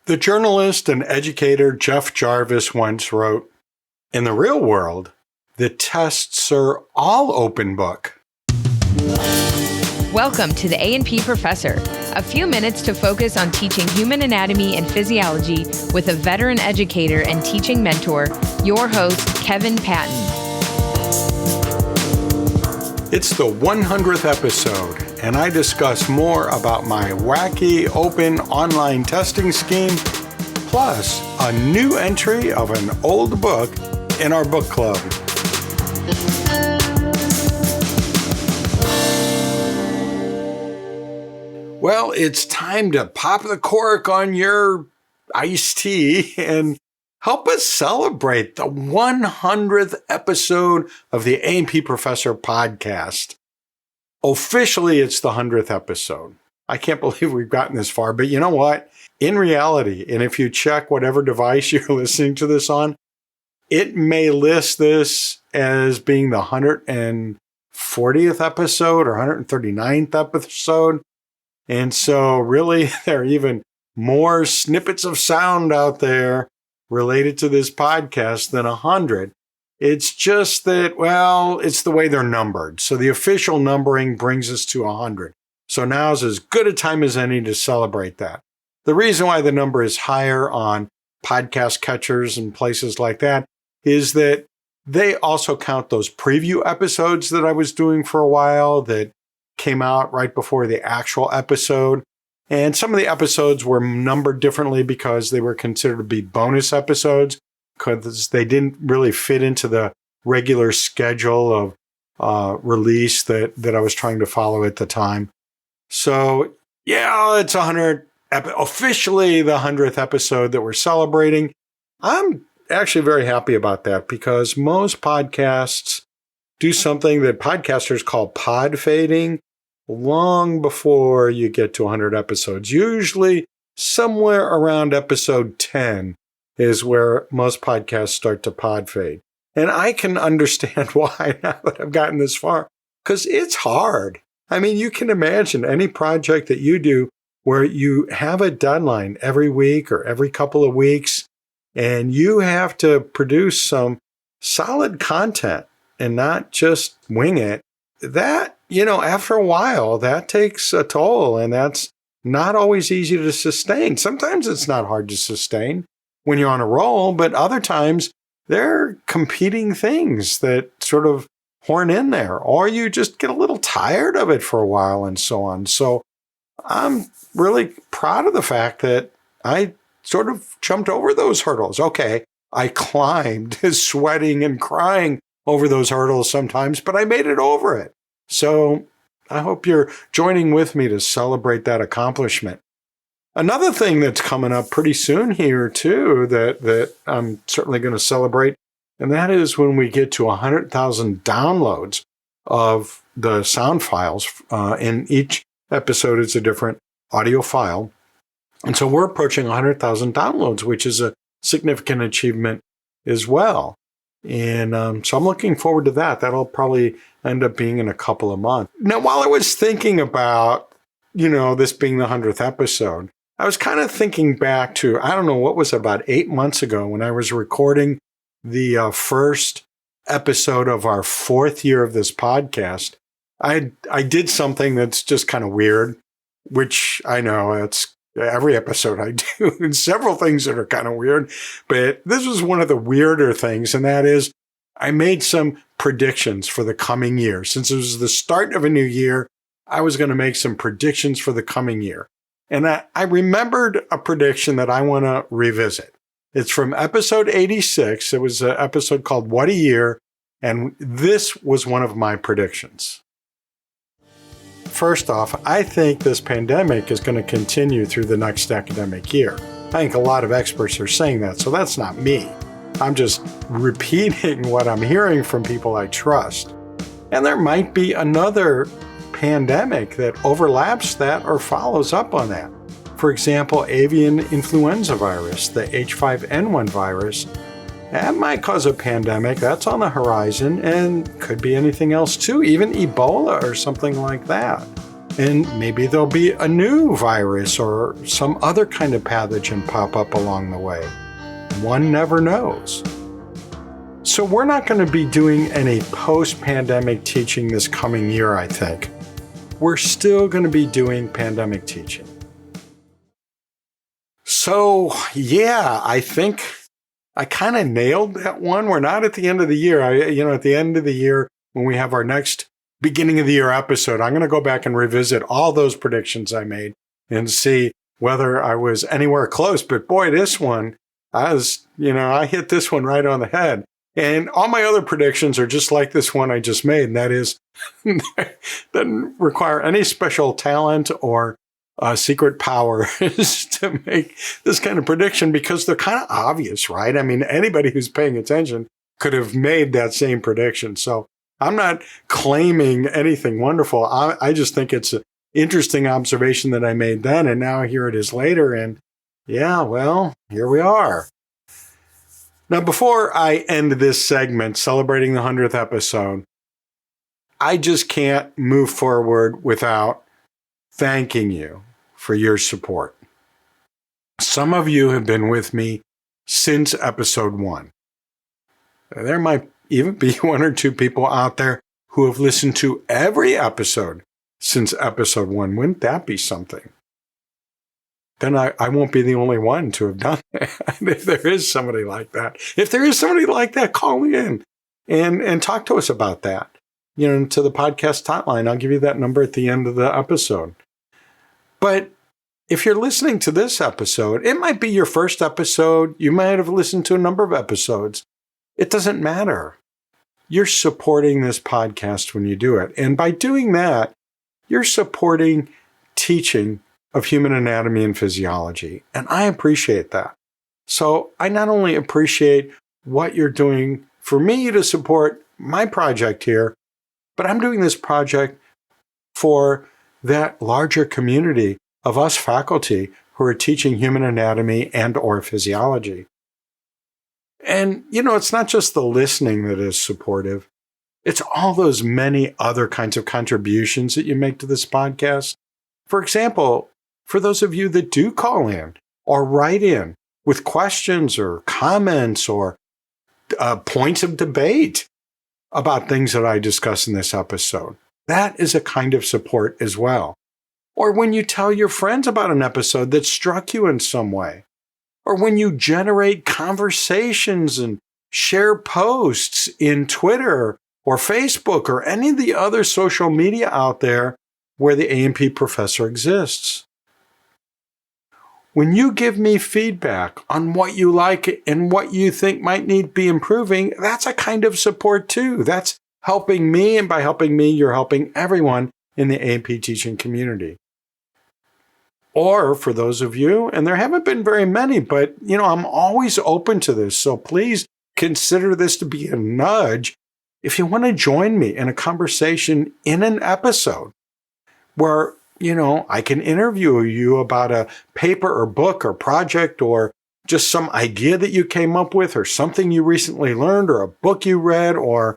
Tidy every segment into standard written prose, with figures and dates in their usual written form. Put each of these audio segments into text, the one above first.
The journalist and educator Jeff Jarvis once wrote, "In the real world, the tests are all open book." Welcome to the A&P Professor, a few minutes to focus on teaching human anatomy and physiology with a veteran educator and teaching mentor, your host, Kevin Patton. It's the 100th episode, and I discuss more about my wacky open online testing scheme, plus a new entry of an old book in our book club. Well, it's time to pop the cork on your iced tea and help us celebrate the 100th episode of the A&P Professor podcast. Officially, it's the 100th episode. I can't believe we've gotten this far, but you know what? In reality, and if you check whatever device you're listening to this on, it may list this as being the 140th episode or 139th episode. And so really, there are even more snippets of sound out there related to this podcast than 100. It's just that, well, it's the way they're numbered. So the official numbering brings us to 100. So now's as good a time as any to celebrate that. The reason why the number is higher on podcast catchers and places like that is that they also count those preview episodes that I was doing for a while that came out right before the actual episode. And some of the episodes were numbered differently because they were considered to be bonus episodes because they didn't really fit into the regular schedule of release that I was trying to follow at the time. So yeah, it's 100, officially the 100th episode that we're celebrating. I'm actually very happy about that because most podcasts do something that podcasters call pod fading long before you get to 100 episodes. Usually somewhere around episode 10 is where most podcasts start to pod fade. And I can understand why now that I've gotten this far, because it's hard. I mean, you can imagine any project that you do where you have a deadline every week or every couple of weeks, and you have to produce some solid content and not just wing it. That, after a while, that takes a toll, and that's not always easy to sustain. Sometimes it's not hard to sustain when you're on a roll, but other times there are competing things that sort of horn in there, or you just get a little tired of it for a while and so on. So I'm really proud of the fact that I sort of jumped over those hurdles. Okay, I climbed, sweating and crying over those hurdles sometimes, but I made it over it. So I hope you're joining with me to celebrate that accomplishment. Another thing that's coming up pretty soon here too that I'm certainly going to celebrate, and that is when we get to 100,000 downloads of the sound files. In each episode, it's a different audio file. And so we're approaching 100,000 downloads, which is a significant achievement as well. And so I'm looking forward to that. That'll probably end up being in a couple of months. Now, while I was thinking about, this being the 100th episode, I was kind of thinking back to, I don't know, what was about 8 months ago when I was recording the first episode of our 4th year of this podcast. I did something that's just kind of weird, which I know it's every episode I do, and several things that are kind of weird, but this was one of the weirder things, and that is I made some predictions for the coming year. Since it was the start of a new year, I was going to make some predictions for the coming year. And I remembered a prediction that I want to revisit. It's from episode 86. It was an episode called What a Year, and this was one of my predictions. First off, I think this pandemic is going to continue through the next academic year. I think a lot of experts are saying that, so that's not me. I'm just repeating what I'm hearing from people I trust. And there might be another pandemic that overlaps that or follows up on that. For example, avian influenza virus, the H5N1 virus, that might cause a pandemic. That's on the horizon, and could be anything else too, even Ebola or something like that. And maybe there'll be a new virus or some other kind of pathogen pop up along the way. One never knows. So we're not going to be doing any post-pandemic teaching this coming year, I think. We're still going to be doing pandemic teaching. So, yeah, I think I kind of nailed that one. We're not at the end of the year. At the end of the year, when we have our next beginning of the year episode, I'm going to go back and revisit all those predictions I made and see whether I was anywhere close. But boy, this one, I hit this one right on the head. And all my other predictions are just like this one I just made. And that is, doesn't require any special talent or secret powers to make this kind of prediction because they're kind of obvious, right? I mean, anybody who's paying attention could have made that same prediction. So I'm not claiming anything wonderful. I just think it's an interesting observation that I made then, and now here it is later. And yeah, well, here we are. Now, before I end this segment celebrating the 100th episode, I just can't move forward without thanking you for your support. Some of you have been with me since episode 1. There might even be 1 or 2 people out there who have listened to every episode since episode 1. Wouldn't that be something? Then I won't be the only one to have done that. If there is somebody like that. If there is somebody like that, call me in and talk to us about that. To the podcast hotline. I'll give you that number at the end of the episode. But if you're listening to this episode, it might be your first episode. You might have listened to a number of episodes. It doesn't matter. You're supporting this podcast when you do it. And by doing that, you're supporting teaching of human anatomy and physiology. And I appreciate that. So I not only appreciate what you're doing for me to support my project here, but I'm doing this project for that larger community of us faculty who are teaching human anatomy and or physiology. And, it's not just the listening that is supportive. It's all those many other kinds of contributions that you make to this podcast. For example, for those of you that do call in or write in with questions or comments or points of debate about things that I discuss in this episode, that is a kind of support as well. Or when you tell your friends about an episode that struck you in some way. Or when you generate conversations and share posts in Twitter or Facebook or any of the other social media out there where the A&P professor exists. When you give me feedback on what you like and what you think might need to be improving, that's a kind of support too. That's helping me, and by helping me, you're helping everyone in the A&P teaching community. Or for those of you, and there haven't been very many, but I'm always open to this. So please consider this to be a nudge. If you want to join me in a conversation in an episode where, I can interview you about a paper or book or project or just some idea that you came up with or something you recently learned or a book you read or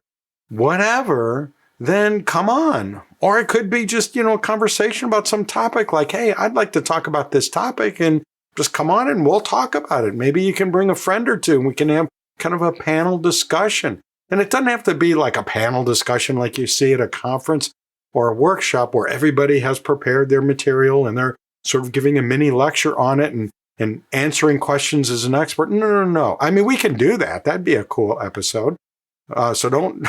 whatever, then come on. Or it could be just, a conversation about some topic like, hey, I'd like to talk about this topic, and just come on and we'll talk about it. Maybe you can bring a friend or two and we can have kind of a panel discussion. And it doesn't have to be like a panel discussion like you see at a conference or a workshop where everybody has prepared their material and they're sort of giving a mini lecture on it and answering questions as an expert. No. I mean, we can do that. That'd be a cool episode. So don't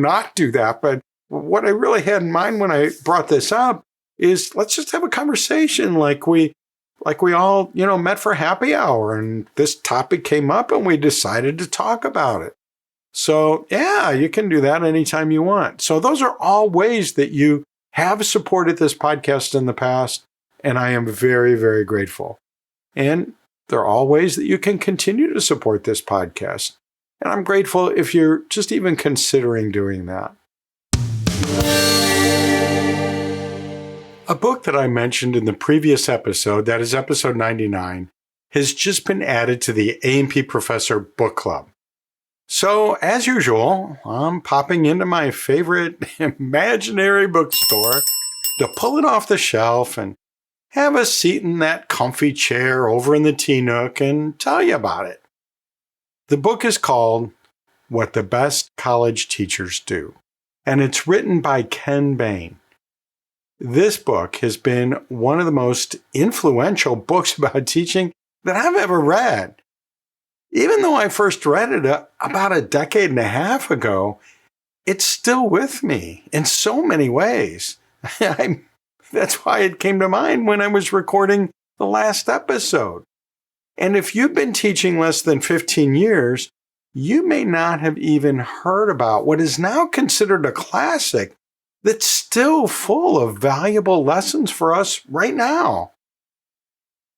not do that. But what I really had in mind when I brought this up is let's just have a conversation like we all, met for happy hour and this topic came up and we decided to talk about it. So yeah, you can do that anytime you want. So those are all ways that you have supported this podcast in the past, and I am very, very grateful. And there are all ways that you can continue to support this podcast. And I'm grateful if you're just even considering doing that. A book that I mentioned in the previous episode, that is episode 99, has just been added to the A&P Professor Book Club. So, as usual, I'm popping into my favorite imaginary bookstore to pull it off the shelf and have a seat in that comfy chair over in the tea nook and tell you about it. The book is called What the Best College Teachers Do, and it's written by Ken Bain. This book has been one of the most influential books about teaching that I've ever read. Even though I first read it about a decade and a half ago, it's still with me in so many ways. That's why it came to mind when I was recording the last episode. And if you've been teaching less than 15 years, you may not have even heard about what is now considered a classic that's still full of valuable lessons for us right now.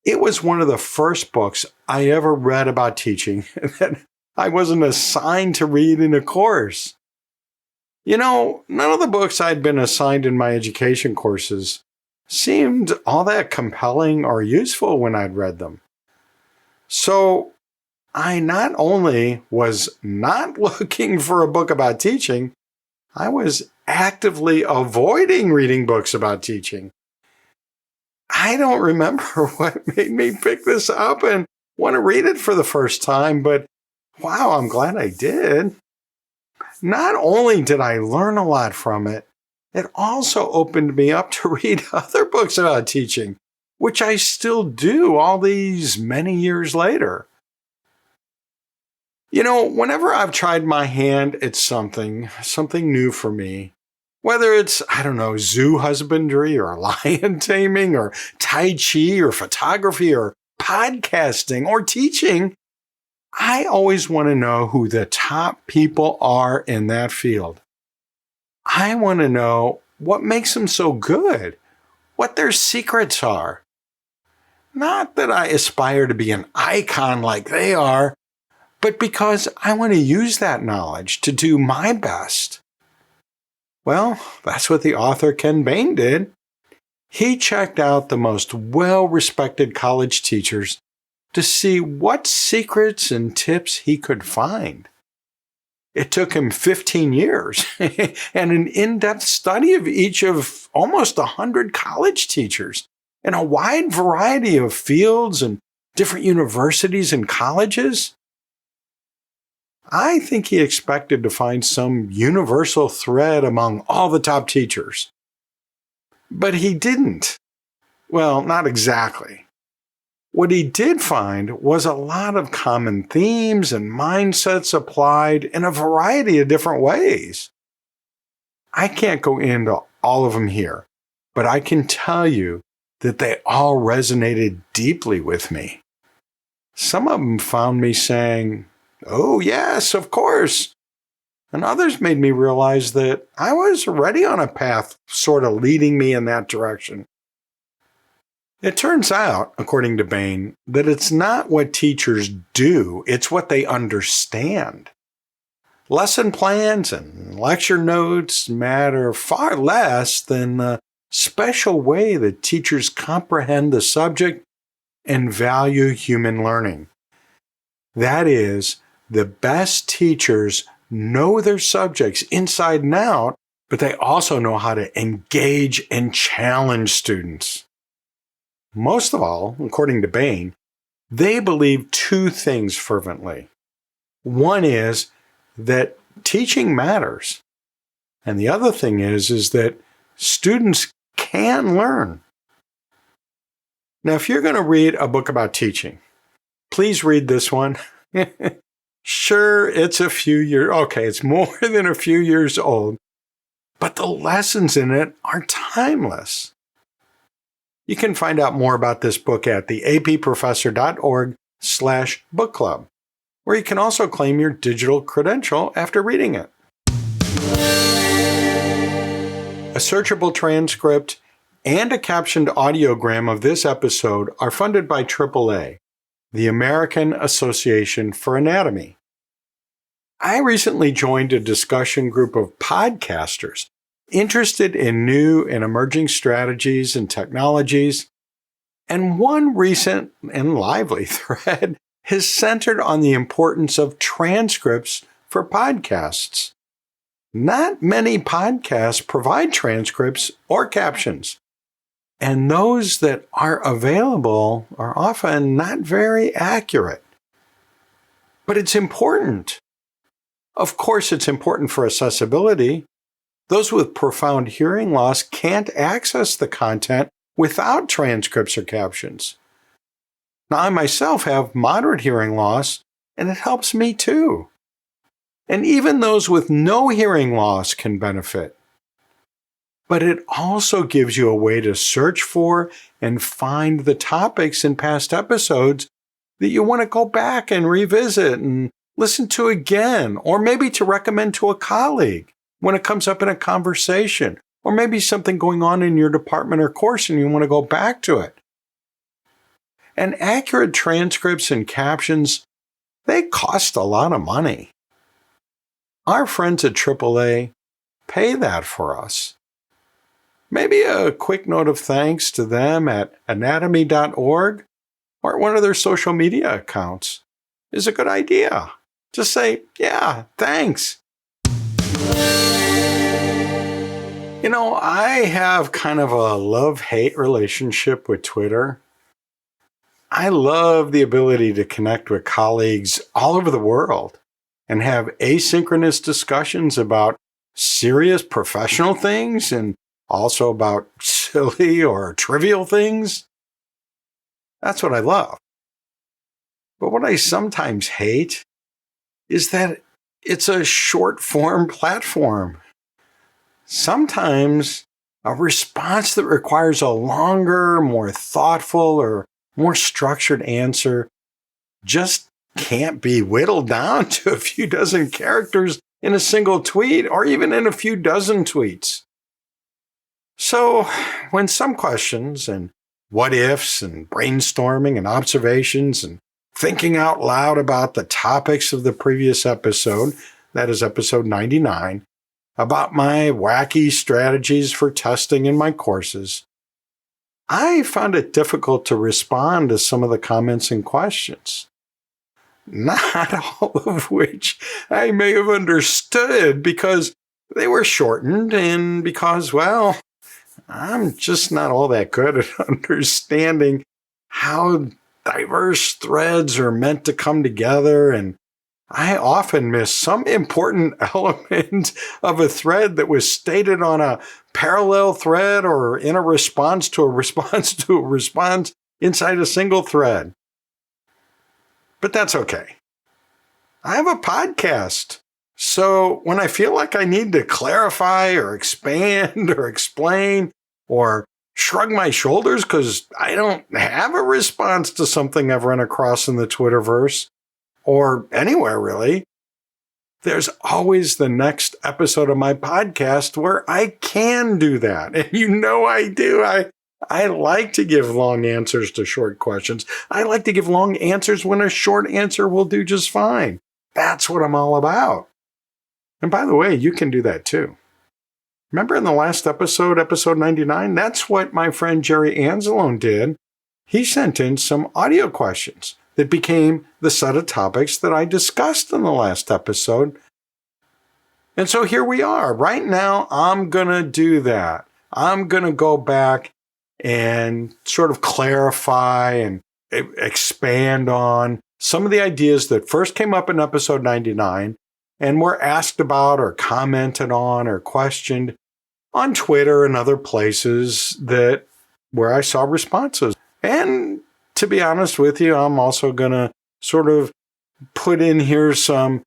It was one of the first books I ever read about teaching that I wasn't assigned to read in a course. You know, none of the books I'd been assigned in my education courses seemed all that compelling or useful when I'd read them. So I not only was not looking for a book about teaching, I was actively avoiding reading books about teaching. I don't remember what made me pick this up and want to read it for the first time, but wow, I'm glad I did. Not only did I learn a lot from it, it also opened me up to read other books about teaching, which I still do all these many years later. You know, whenever I've tried my hand at something new for me, whether it's, zoo husbandry or lion taming or Tai Chi or photography or podcasting or teaching, I always want to know who the top people are in that field. I want to know what makes them so good, what their secrets are. Not that I aspire to be an icon like they are, but because I want to use that knowledge to do my best. Well, that's what the author Ken Bain did. He checked out the most well-respected college teachers to see what secrets and tips he could find. It took him 15 years and an in-depth study of each of almost 100 college teachers in a wide variety of fields and different universities and colleges. I think he expected to find some universal thread among all the top teachers. But he didn't. Well, not exactly. What he did find was a lot of common themes and mindsets applied in a variety of different ways. I can't go into all of them here, but I can tell you that they all resonated deeply with me. Some of them found me saying, "Oh, yes, of course." And others made me realize that I was already on a path sort of leading me in that direction. It turns out, according to Bain, that it's not what teachers do, it's what they understand. Lesson plans and lecture notes matter far less than the special way that teachers comprehend the subject and value human learning. That is, the best teachers know their subjects inside and out, but they also know how to engage and challenge students. Most of all, according to Bain, they believe two things fervently. One is that teaching matters. And the other thing is that students can learn. Now, if you're going to read a book about teaching, please read this one. Sure, it's it's more than a few years old, but the lessons in it are timeless. You can find out more about this book at theapprofessor.org/book club, where you can also claim your digital credential after reading it. A searchable transcript and a captioned audiogram of this episode are funded by AAA, the American Association for Anatomy. I recently joined a discussion group of podcasters interested in new and emerging strategies and technologies, and one recent and lively thread is centered on the importance of transcripts for podcasts. not many podcasts provide transcripts or captions. And those that are available are often not very accurate. But it's important. Of course, it's important for accessibility. Those with profound hearing loss can't access the content without transcripts or captions. Now, I myself have moderate hearing loss, and it helps me too. And even those with no hearing loss can benefit. But it also gives you a way to search for and find the topics in past episodes that you want to go back and revisit and listen to again, or maybe to recommend to a colleague when it comes up in a conversation, or maybe something going on in your department or course and you want to go back to it. And accurate transcripts and captions, they cost a lot of money. Our friends at AAA pay that for us. Maybe a quick note of thanks to them at anatomy.org or at one of their social media accounts is a good idea. Just say, yeah, thanks. You know, I have kind of a love-hate relationship with Twitter. I love the ability to connect with colleagues all over the world and have asynchronous discussions about serious professional things and also about silly or trivial things. That's what I love. But what I sometimes hate is that it's a short-form platform. Sometimes a response that requires a longer, more thoughtful, or more structured answer just can't be whittled down to a few dozen characters in a single tweet or even in a few dozen tweets. So when some questions and what ifs and brainstorming and observations and thinking out loud about the topics of the previous episode, that is episode 99, about my wacky strategies for testing in my courses, I found it difficult to respond to some of the comments and questions. Not all of which I may have understood because they were shortened and because, well, I'm just not all that good at understanding how diverse threads are meant to come together, and I often miss some important element of a thread that was stated on a parallel thread or in a response to a response to a response inside a single thread. But that's okay. I have a podcast. So when I feel like I need to clarify or expand or explain or shrug my shoulders because I don't have a response to something I've run across in the Twitterverse, or anywhere really, there's always the next episode of my podcast where I can do that. And you know I do. I like to give long answers to short questions. I like to give long answers when a short answer will do just fine. That's what I'm all about. And by the way, you can do that too. Remember in the last episode, episode 99, that's what my friend Jerry Anzalone did. He sent in some audio questions that became the set of topics that I discussed in the last episode. And so here we are. Right now, I'm going to do that. I'm going to go back and sort of clarify and expand on some of the ideas that first came up in episode 99 and were asked about or commented on or questioned on Twitter and other places where I saw responses. And to be honest with you, I'm also going to sort of put in here some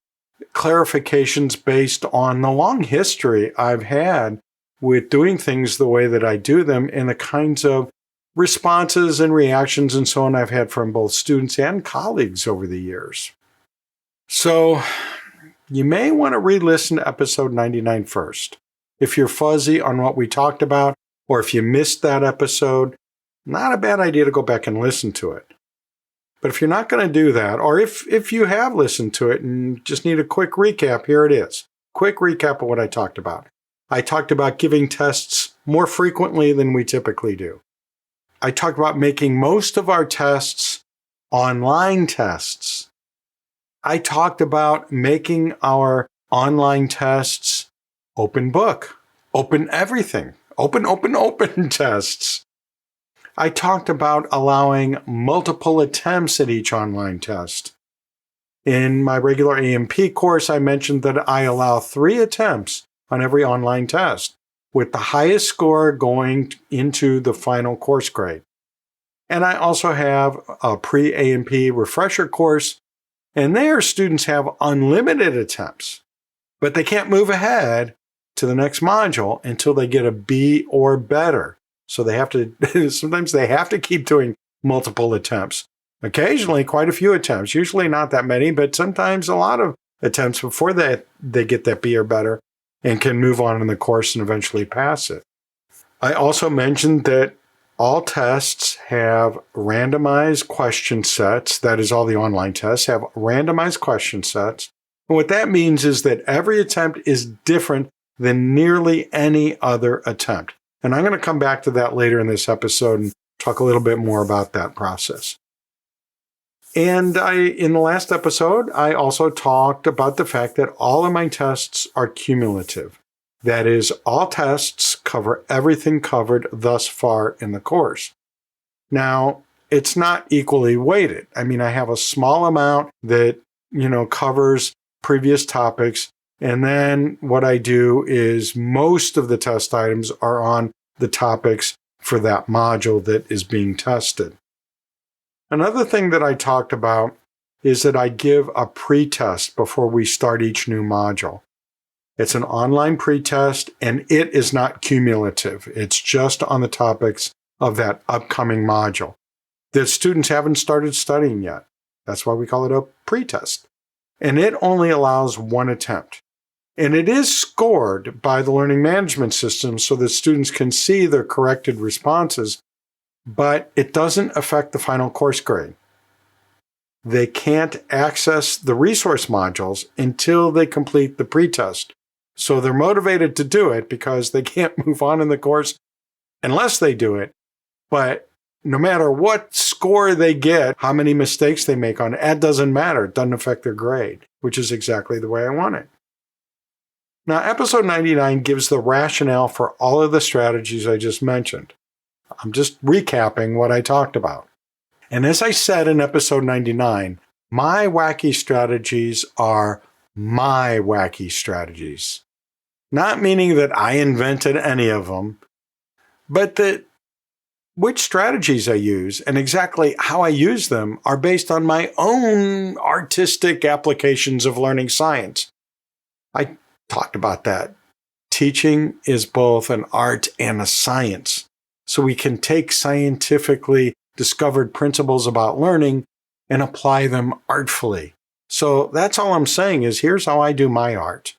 clarifications based on the long history I've had with doing things the way that I do them and the kinds of responses and reactions and so on I've had from both students and colleagues over the years. So you may want to re-listen to episode 99 first. If you're fuzzy on what we talked about, or if you missed that episode, not a bad idea to go back and listen to it. But if you're not going to do that, or if you have listened to it and just need a quick recap, here it is. Quick recap of what I talked about. I talked about giving tests more frequently than we typically do. I talked about making most of our tests online tests. I talked about making our online tests open book, open everything, open tests. I talked about allowing multiple attempts at each online test. In my regular A&P course, I mentioned that I allow 3 attempts on every online test, with the highest score going into the final course grade. And I also have a pre-A&P refresher course, and there students have unlimited attempts, but they can't move ahead to the next module until they get a B or better. So they have to, sometimes they have to keep doing multiple attempts. Occasionally, quite a few attempts, usually not that many, but sometimes a lot of attempts before they get that B or better and can move on in the course and eventually pass it. I also mentioned that all tests have randomized question sets. That is, all the online tests have randomized question sets. And what that means is that every attempt is different than nearly any other attempt. And I'm going to come back to that later in this episode and talk a little bit more about that process. And in the last episode, I also talked about the fact that all of my tests are cumulative. That is, all tests cover everything covered thus far in the course. Now, it's not equally weighted. I mean, I have a small amount that, covers previous topics. And then what I do is most of the test items are on the topics for that module that is being tested. Another thing that I talked about is that I give a pre-test before we start each new module. It's an online pre-test, and it is not cumulative. It's just on the topics of that upcoming module. The students haven't started studying yet. That's why we call it a pre-test. And it only allows 1 attempt. And it is scored by the learning management system so that students can see their corrected responses, but it doesn't affect the final course grade. They can't access the resource modules until they complete the pretest. So they're motivated to do it because they can't move on in the course unless they do it. But no matter what score they get, how many mistakes they make on it, that doesn't matter. It doesn't affect their grade, which is exactly the way I want it. Now, episode 99 gives the rationale for all of the strategies I just mentioned. I'm just recapping what I talked about. And as I said in episode 99, my wacky strategies are my wacky strategies. Not meaning that I invented any of them, but that which strategies I use and exactly how I use them are based on my own artistic applications of learning science. I talked about that. Teaching is both an art and a science. So we can take scientifically discovered principles about learning and apply them artfully. So that's all I'm saying is here's how I do my art.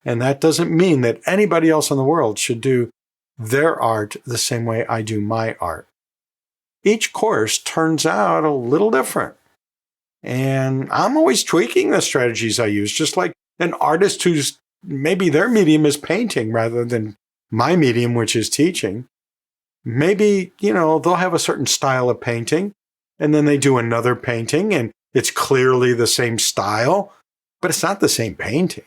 And that doesn't mean that anybody else in the world should do their art the same way I do my art. Each course turns out a little different. And I'm always tweaking the strategies I use, just like an artist who's maybe their medium is painting rather than my medium, which is teaching. Maybe, they'll have a certain style of painting, and then they do another painting, and it's clearly the same style, but it's not the same painting.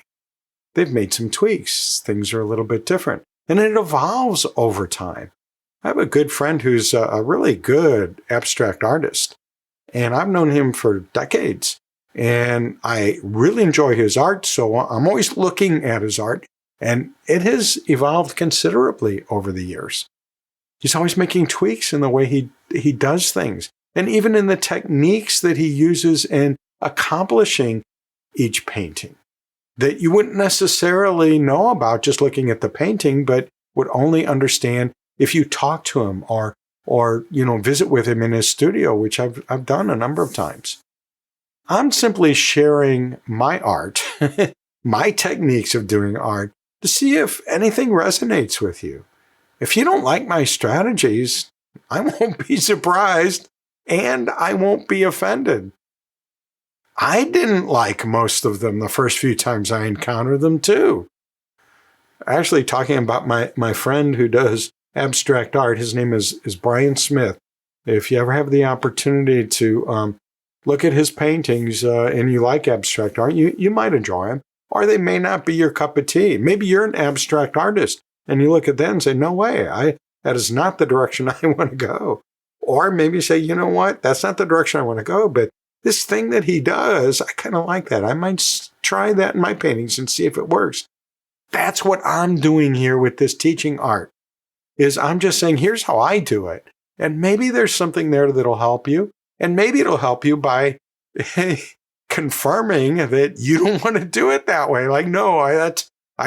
They've made some tweaks. Things are a little bit different, and it evolves over time. I have a good friend who's a really good abstract artist, and I've known him for decades, and I really enjoy his art, so I'm always looking at his art, and it has evolved considerably over the years. He's always making tweaks in the way he does things, and even in the techniques that he uses in accomplishing each painting that you wouldn't necessarily know about just looking at the painting, but would only understand if you talk to him or visit with him in his studio, which I've done a number of times. I'm simply sharing my art, my techniques of doing art, to see if anything resonates with you. If you don't like my strategies, I won't be surprised and I won't be offended. I didn't like most of them the first few times I encountered them too. Actually, talking about my friend who does abstract art, his name is Brian Smith. If you ever have the opportunity to look at his paintings and you like abstract art, you might enjoy him. or they may not be your cup of tea. Maybe you're an abstract artist and you look at that and say, no way, that is not the direction I want to go. Or maybe you say, you know what, that's not the direction I want to go, but this thing that he does, I kind of like that. I might try that in my paintings and see if it works. That's what I'm doing here with this teaching art, is I'm just saying, here's how I do it. And maybe there's something there that'll help you. And maybe it'll help you by confirming that you don't want to do it that way. Like, no, I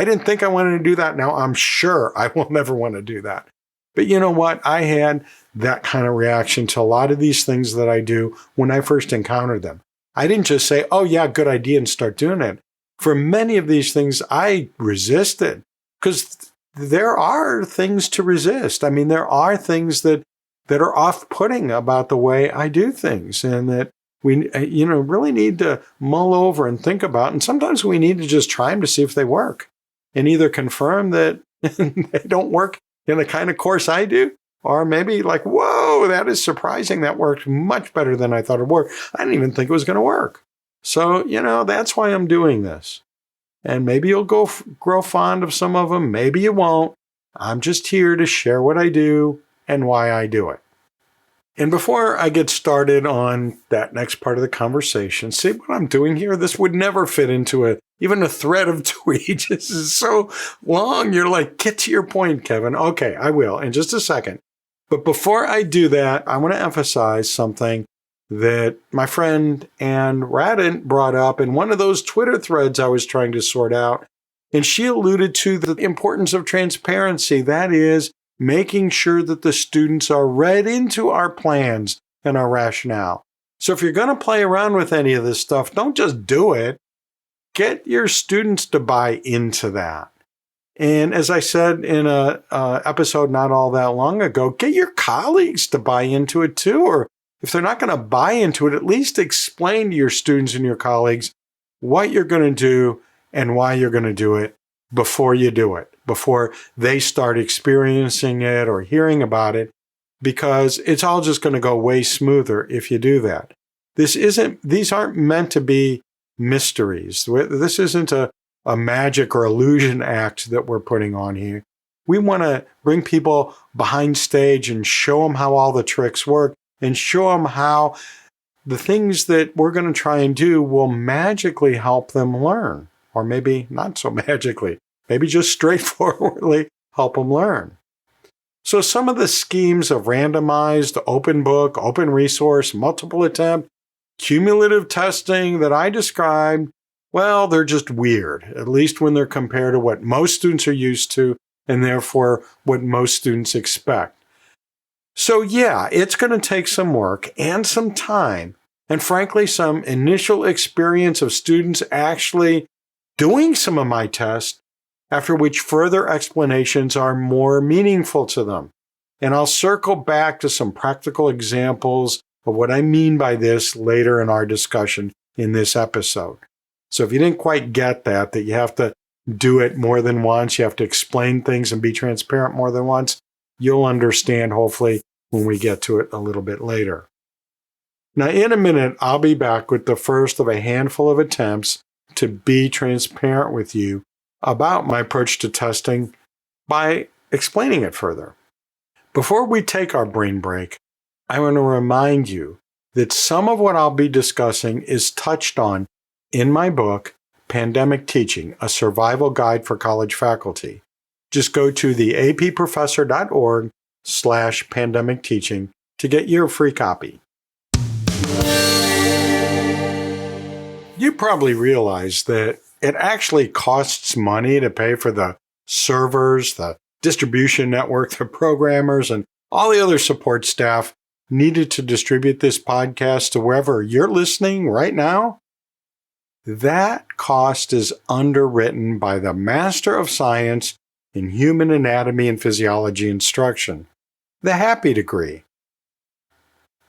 didn't think I wanted to do that. Now I'm sure I will never want to do that. But you know what? I had that kind of reaction to a lot of these things that I do when I first encountered them. I didn't just say, oh yeah, good idea, and start doing it. For many of these things, I resisted, because there are things to resist. I mean, there are things that are off-putting about the way I do things, and that we, really need to mull over and think about. And sometimes we need to just try them to see if they work, and either confirm that they don't work in the kind of course I do, or maybe like, whoa, that is surprising. That worked much better than I thought it would. I didn't even think it was going to work. So, that's why I'm doing this. And maybe you'll grow fond of some of them. Maybe you won't. I'm just here to share what I do and why I do it. And before I get started on that next part of the conversation, see what I'm doing here? This would never fit into even a thread of tweets. This is so long. You're like, get to your point, Kevin. Okay, I will in just a second. But before I do that, I want to emphasize something that my friend Ann Radin brought up in one of those Twitter threads I was trying to sort out. And she alluded to the importance of transparency. That is, making sure that the students are read into our plans and our rationale. So if you're going to play around with any of this stuff, don't just do it. Get your students to buy into that. And as I said in a episode not all that long ago, get your colleagues to buy into it too. Or if they're not going to buy into it, at least explain to your students and your colleagues what you're going to do and why you're going to do it before you do it, before they start experiencing it or hearing about it, because it's all just going to go way smoother if you do that. These aren't meant to be mysteries. This isn't a magic or illusion act that we're putting on here. We want to bring people behind stage and show them how all the tricks work, and show them how the things that we're going to try and do will magically help them learn. Or maybe not so magically, maybe just straightforwardly help them learn. So some of the schemes of randomized, open book, open resource, multiple attempt, cumulative testing that I described, well, they're just weird, at least when they're compared to what most students are used to, and therefore what most students expect. So yeah, it's going to take some work and some time, and frankly, some initial experience of students actually doing some of my tests, after which further explanations are more meaningful to them. And I'll circle back to some practical examples of what I mean by this later in our discussion in this episode. So if you didn't quite get that you have to do it more than once, you have to explain things and be transparent more than once, you'll understand hopefully when we get to it a little bit later. Now in a minute, I'll be back with the first of a handful of attempts to be transparent with you about my approach to testing by explaining it further. Before we take our brain break, I want to remind you that some of what I'll be discussing is touched on in my book, Pandemic Teaching, a Survival Guide for College Faculty. Just go to the approfessor.org/pandemic teaching to get your free copy. You probably realize that it actually costs money to pay for the servers, the distribution network, the programmers, and all the other support staff needed to distribute this podcast to wherever you're listening right now. That cost is underwritten by the Master of Science in Human Anatomy and Physiology Instruction, the Happy Degree.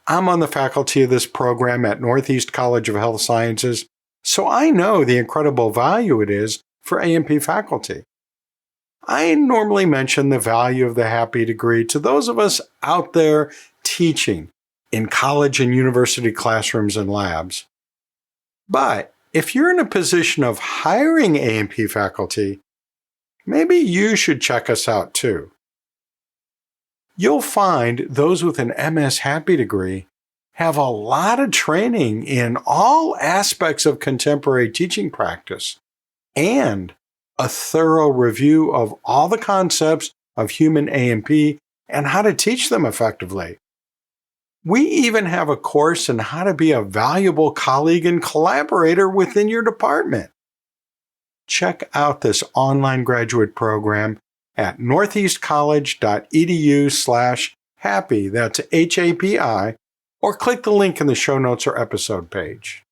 I'm on the faculty of this program at Northeast College of Health Sciences, so I know the incredible value it is for A&P faculty. I normally mention the value of the Happy Degree to those of us out there teaching in college and university classrooms and labs. But if you're in a position of hiring A&P faculty, maybe you should check us out too. You'll find those with an MS Happy degree have a lot of training in all aspects of contemporary teaching practice and a thorough review of all the concepts of human A&P and how to teach them effectively. We even have a course on how to be a valuable colleague and collaborator within your department. Check out this online graduate program at northeastcollege.edu/happy, that's HAPI, or click the link in the show notes or episode page.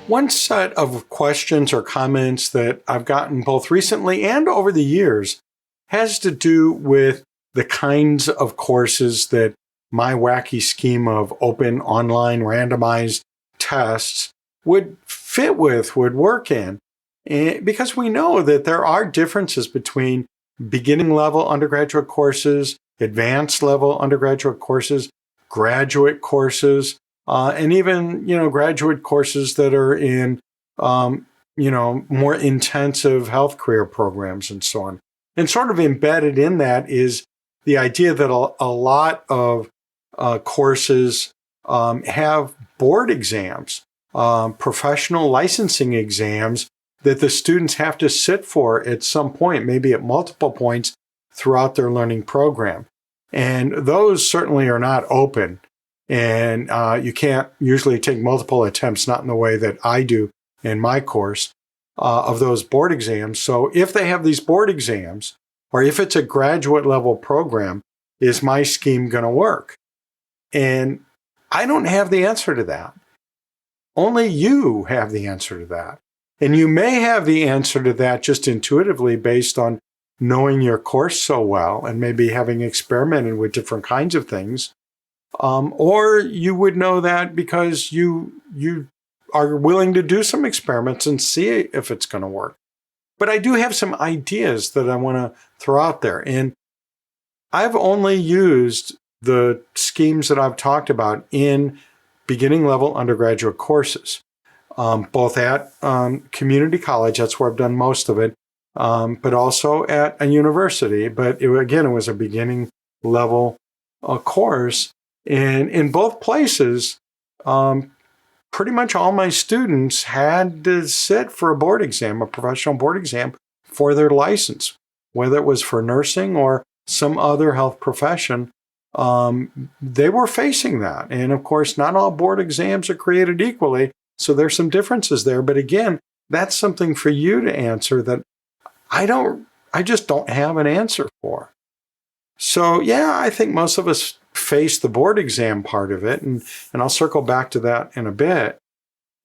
One set of questions or comments that I've gotten both recently and over the years has to do with the kinds of courses that my wacky scheme of open, online, randomized tests would fit with, would work in. Because we know that there are differences between beginning level undergraduate courses, advanced level undergraduate courses, graduate courses, and even, graduate courses that are in, more intensive health career programs and so on. And sort of embedded in that is the idea that a lot of courses have board exams, professional licensing exams that the students have to sit for at some point, maybe at multiple points throughout their learning program. And those certainly are not open. And you can't usually take multiple attempts, not in the way that I do in my course, of those board exams. So if they have these board exams, or if it's a graduate level program, is my scheme going to work? And I don't have the answer to that. Only you have the answer to that. And you may have the answer to that just intuitively based on knowing your course so well and maybe having experimented with different kinds of things. Or you would know that because you are willing to do some experiments and see if it's going to work. But I do have some ideas that I want to throw out there. And I've only used the schemes that I've talked about in beginning level undergraduate courses, both at community college, that's where I've done most of it, but also at a university. But it was a beginning level course. And in both places, pretty much all my students had to sit for a board exam, a professional board exam for their license, whether it was for nursing or some other health profession. They were facing that. And of course, not all board exams are created equally. So there's some differences there. But again, that's something for you to answer that I just don't have an answer for. So yeah, I think most of us face the board exam part of it. And I'll circle back to that in a bit.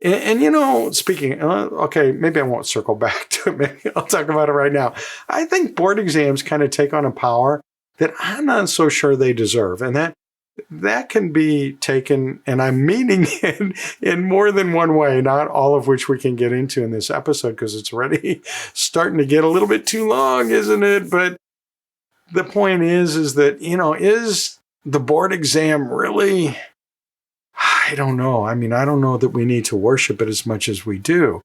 And speaking, okay, maybe I won't circle back to it. Maybe I'll talk about it right now. I think board exams kind of take on a power that I'm not so sure they deserve. And that can be taken, and I'm meaning in more than one way, not all of which we can get into in this episode because it's already starting to get a little bit too long, isn't it? But the point is that, is the board exam really, I don't know. I mean, I don't know that we need to worship it as much as we do.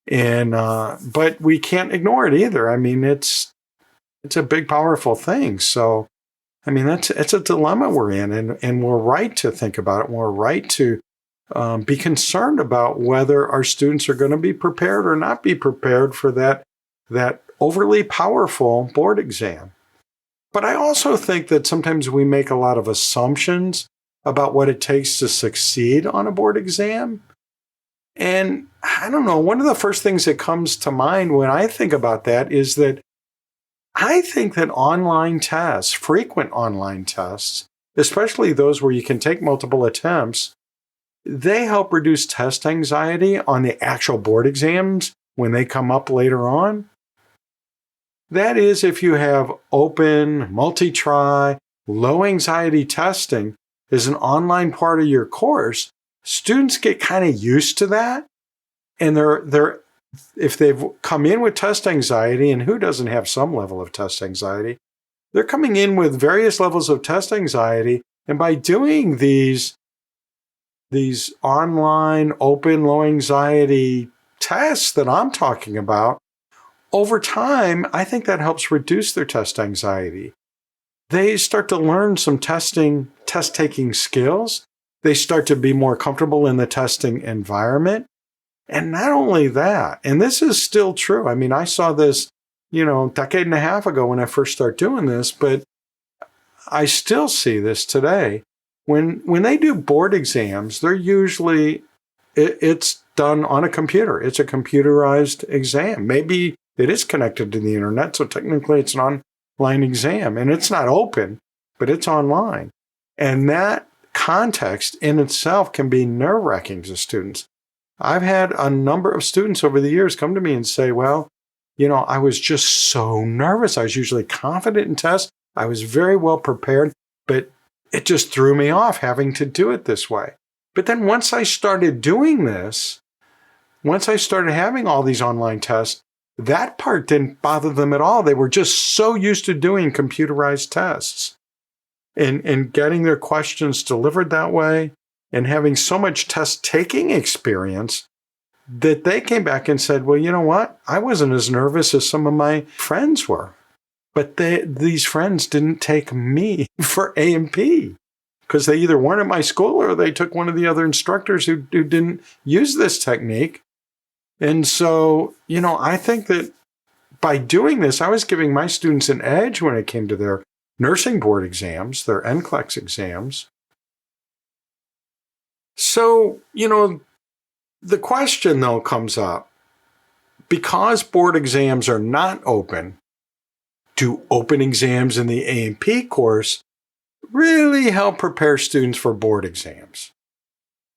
And, but we can't ignore it either. I mean, it's a big, powerful thing. So, I mean, it's a dilemma we're in, and we're right to think about it. And we're right to be concerned about whether our students are going to be prepared or not be prepared for that overly powerful board exam. But I also think that sometimes we make a lot of assumptions about what it takes to succeed on a board exam. And I don't know, one of the first things that comes to mind when I think about that is that I think that online tests, frequent online tests, especially those where you can take multiple attempts, they help reduce test anxiety on the actual board exams when they come up later on. That is, if you have open, multi-try, low anxiety testing as an online part of your course, students get kind of used to that. And they're if they've come in with test anxiety, and who doesn't have some level of test anxiety, they're coming in with various levels of test anxiety. And by doing these these online, open, low anxiety tests that I'm talking about, over time, I think that helps reduce their test anxiety. They start to learn some test-taking skills. They start to be more comfortable in the testing environment. And not only that, and this is still true. I mean, I saw this, a decade and a half ago when I first started doing this, but I still see this today. When they do board exams, they're usually, it's done on a computer. It's a computerized exam. Maybe it is connected to the internet, so technically it's an online exam. And it's not open, but it's online. And that context in itself can be nerve-wracking to students. I've had a number of students over the years come to me and say, well, I was just so nervous. I was usually confident in tests. I was very well prepared, but it just threw me off having to do it this way. But then once I started doing this, once I started having all these online tests, that part didn't bother them at all. They were just so used to doing computerized tests and getting their questions delivered that way and having so much test-taking experience that they came back and said, well, you know what? I wasn't as nervous as some of my friends were. But these friends didn't take me for A&P because they either weren't at my school or they took one of the other instructors who didn't use this technique. And so, I think that by doing this, I was giving my students an edge when it came to their nursing board exams, their NCLEX exams. So, the question, though, comes up, because board exams are not open, do open exams in the A&P course really help prepare students for board exams?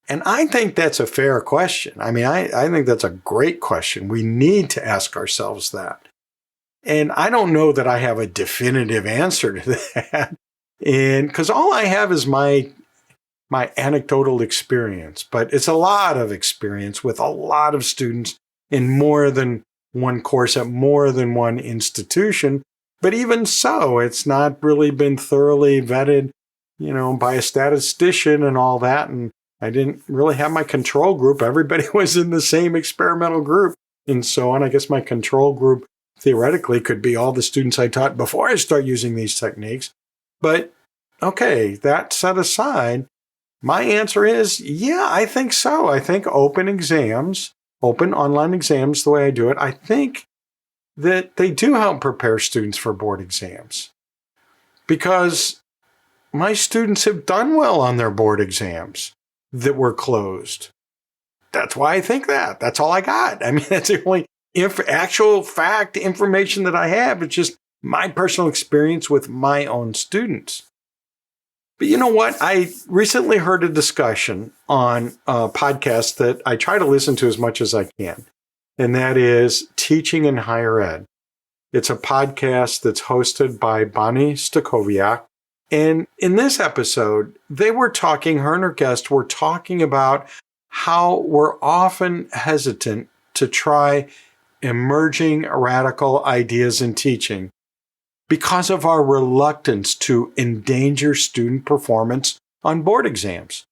And I think that's a fair question. I mean, I think that's a great question. We need to ask ourselves that. And I don't know that I have a definitive answer to that. And because all I have is my anecdotal experience, but it's a lot of experience with a lot of students in more than one course at more than one institution. But even so, it's not really been thoroughly vetted, by a statistician and all that. And I didn't really have my control group. Everybody was in the same experimental group and so on. I guess my control group theoretically could be all the students I taught before I start using these techniques. But okay, that set aside, my answer is, yeah, I think so. I think open online exams, the way I do it, I think that they do help prepare students for board exams because my students have done well on their board exams that were closed. That's why I think that. That's all I got. I mean, that's the only actual fact information that I have. It's just my personal experience with my own students. But you know what? I recently heard a discussion on a podcast that I try to listen to as much as I can, and that is Teaching in Higher Ed. It's a podcast that's hosted by Bonnie Stachowiak. And in this episode, her and her guest were talking about how we're often hesitant to try emerging radical ideas in teaching because of our reluctance to endanger student performance on board exams.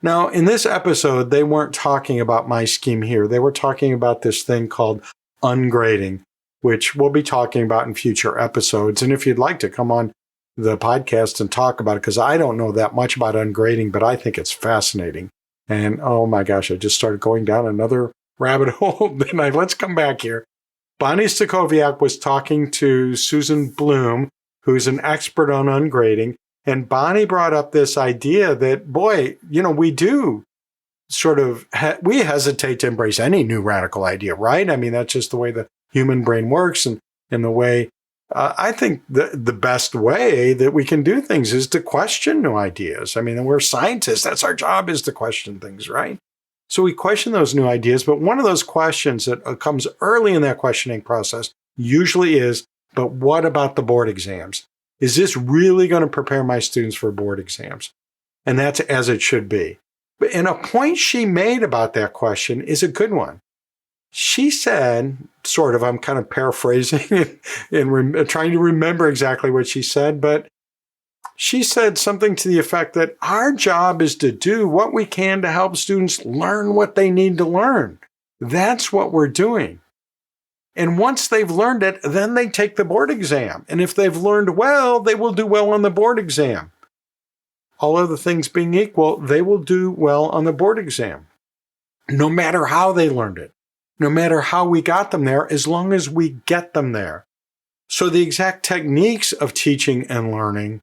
Now, in this episode, they weren't talking about my scheme here. They were talking about this thing called ungrading, which we'll be talking about in future episodes. And if you'd like to come on the podcast and talk about it, because I don't know that much about ungrading, but I think it's fascinating. And oh my gosh, I just started going down another rabbit hole. Let's come back here. Bonnie Stachowiak was talking to Susan Bloom, who's an expert on ungrading. And Bonnie brought up this idea that, boy, we do sort of, we hesitate to embrace any new radical idea, right? I mean, that's just the way the human brain works. And the way, I think the best way that we can do things is to question new ideas. I mean, we're scientists. That's our job, is to question things, right? So we question those new ideas. But one of those questions that comes early in that questioning process usually is, but what about the board exams? Is this really going to prepare my students for board exams? And that's as it should be. And a point she made about that question is a good one. She said, sort of, I'm kind of paraphrasing and trying to remember exactly what she said, but She said something to the effect that our job is to do what we can to help students learn what they need to learn. That's what we're doing. And once they've learned it, then they take the board exam. And if they've learned well, they will do well on the board exam. All other things being equal, they will do well on the board exam. No matter how they learned it, no matter how we got them there, as long as we get them there. So the exact techniques of teaching and learning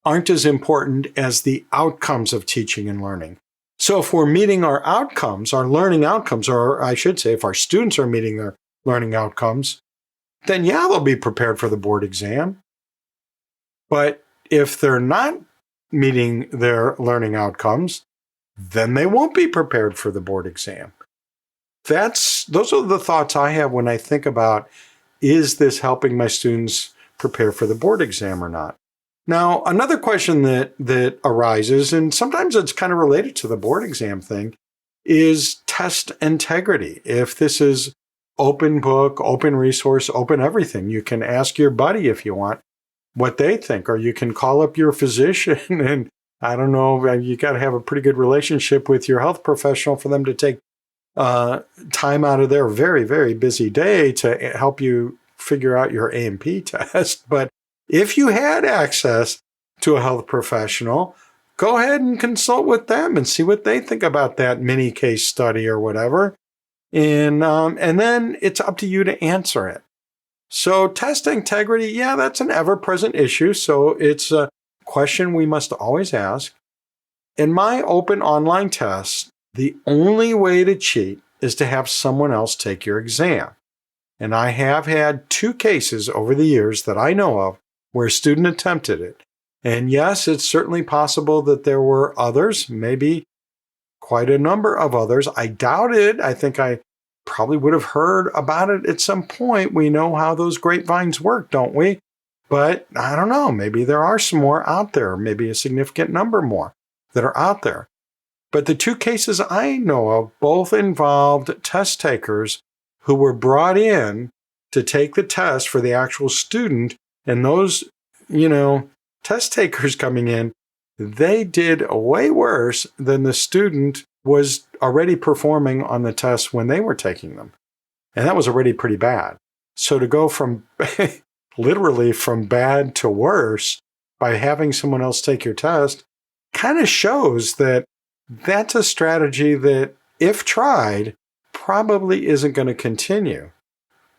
aren't as important as the outcomes of teaching and learning. So if we're meeting our outcomes, our learning outcomes, or I should say, if our students are meeting their learning outcomes, then yeah, they'll be prepared for the board exam. But if they're not meeting their learning outcomes, then they won't be prepared for the board exam. Those are the thoughts I have when I think about, is this helping my students prepare for the board exam or not? Now, another question that arises, and sometimes it's kind of related to the board exam thing, is test integrity. If this is open book, open resource, open everything, you can ask your buddy if you want what they think, or you can call up your physician and I don't know, you got to have a pretty good relationship with your health professional for them to take time out of their very, very busy day to help you figure out your A&P test. But if you had access to a health professional, go ahead and consult with them and see what they think about that mini case study or whatever. And then it's up to you to answer it. So test integrity, yeah, that's an ever-present issue. So it's a question we must always ask. In my open online test, the only way to cheat is to have someone else take your exam. And I have had 2 cases over the years that I know of where a student attempted it. And yes, it's certainly possible that there were others, maybe quite a number of others. I doubt it. I think I probably would have heard about it at some point. We know how those grapevines work, don't we? But I don't know, maybe there are some more out there, maybe a significant number more that are out there. But the 2 cases I know of both involved test takers who were brought in to take the test for the actual student. And those, test takers coming in, they did way worse than the student was already performing on the test when they were taking them. And that was already pretty bad. So to go from literally from bad to worse by having someone else take your test kind of shows that that's a strategy that, if tried, probably isn't going to continue.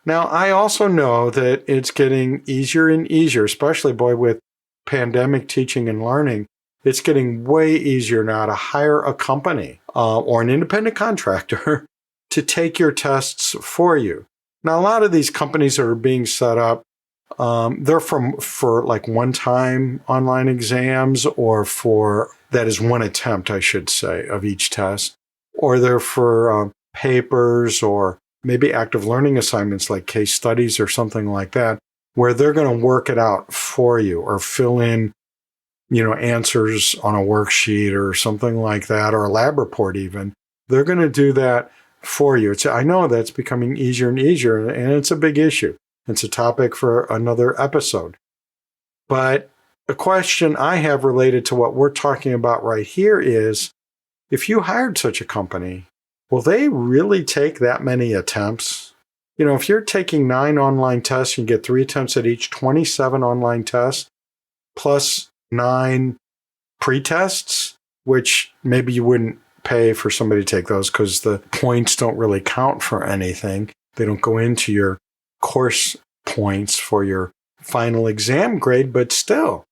Now, I also know that it's getting easier and easier, especially, with pandemic teaching and learning. It's getting way easier now to hire a company or an independent contractor to take your tests for you. Now, a lot of these companies that are being set up, they're for like one-time online exams, or that is one attempt, I should say, of each test, or they're for papers or maybe active learning assignments like case studies or something like that, where they're going to work it out for you or fill in, answers on a worksheet or something like that, or a lab report even. They're going to do that for you. I know that's becoming easier and easier, and it's a big issue. It's a topic for another episode. But a question I have related to what we're talking about right here is, if you hired such a company, will they really take that many attempts? If you're taking 9 online tests, you get 3 attempts at each, 27 online tests, plus 9 pre-tests, which maybe you wouldn't pay for somebody to take those because the points don't really count for anything. They don't go into your course points for your final exam grade, but still,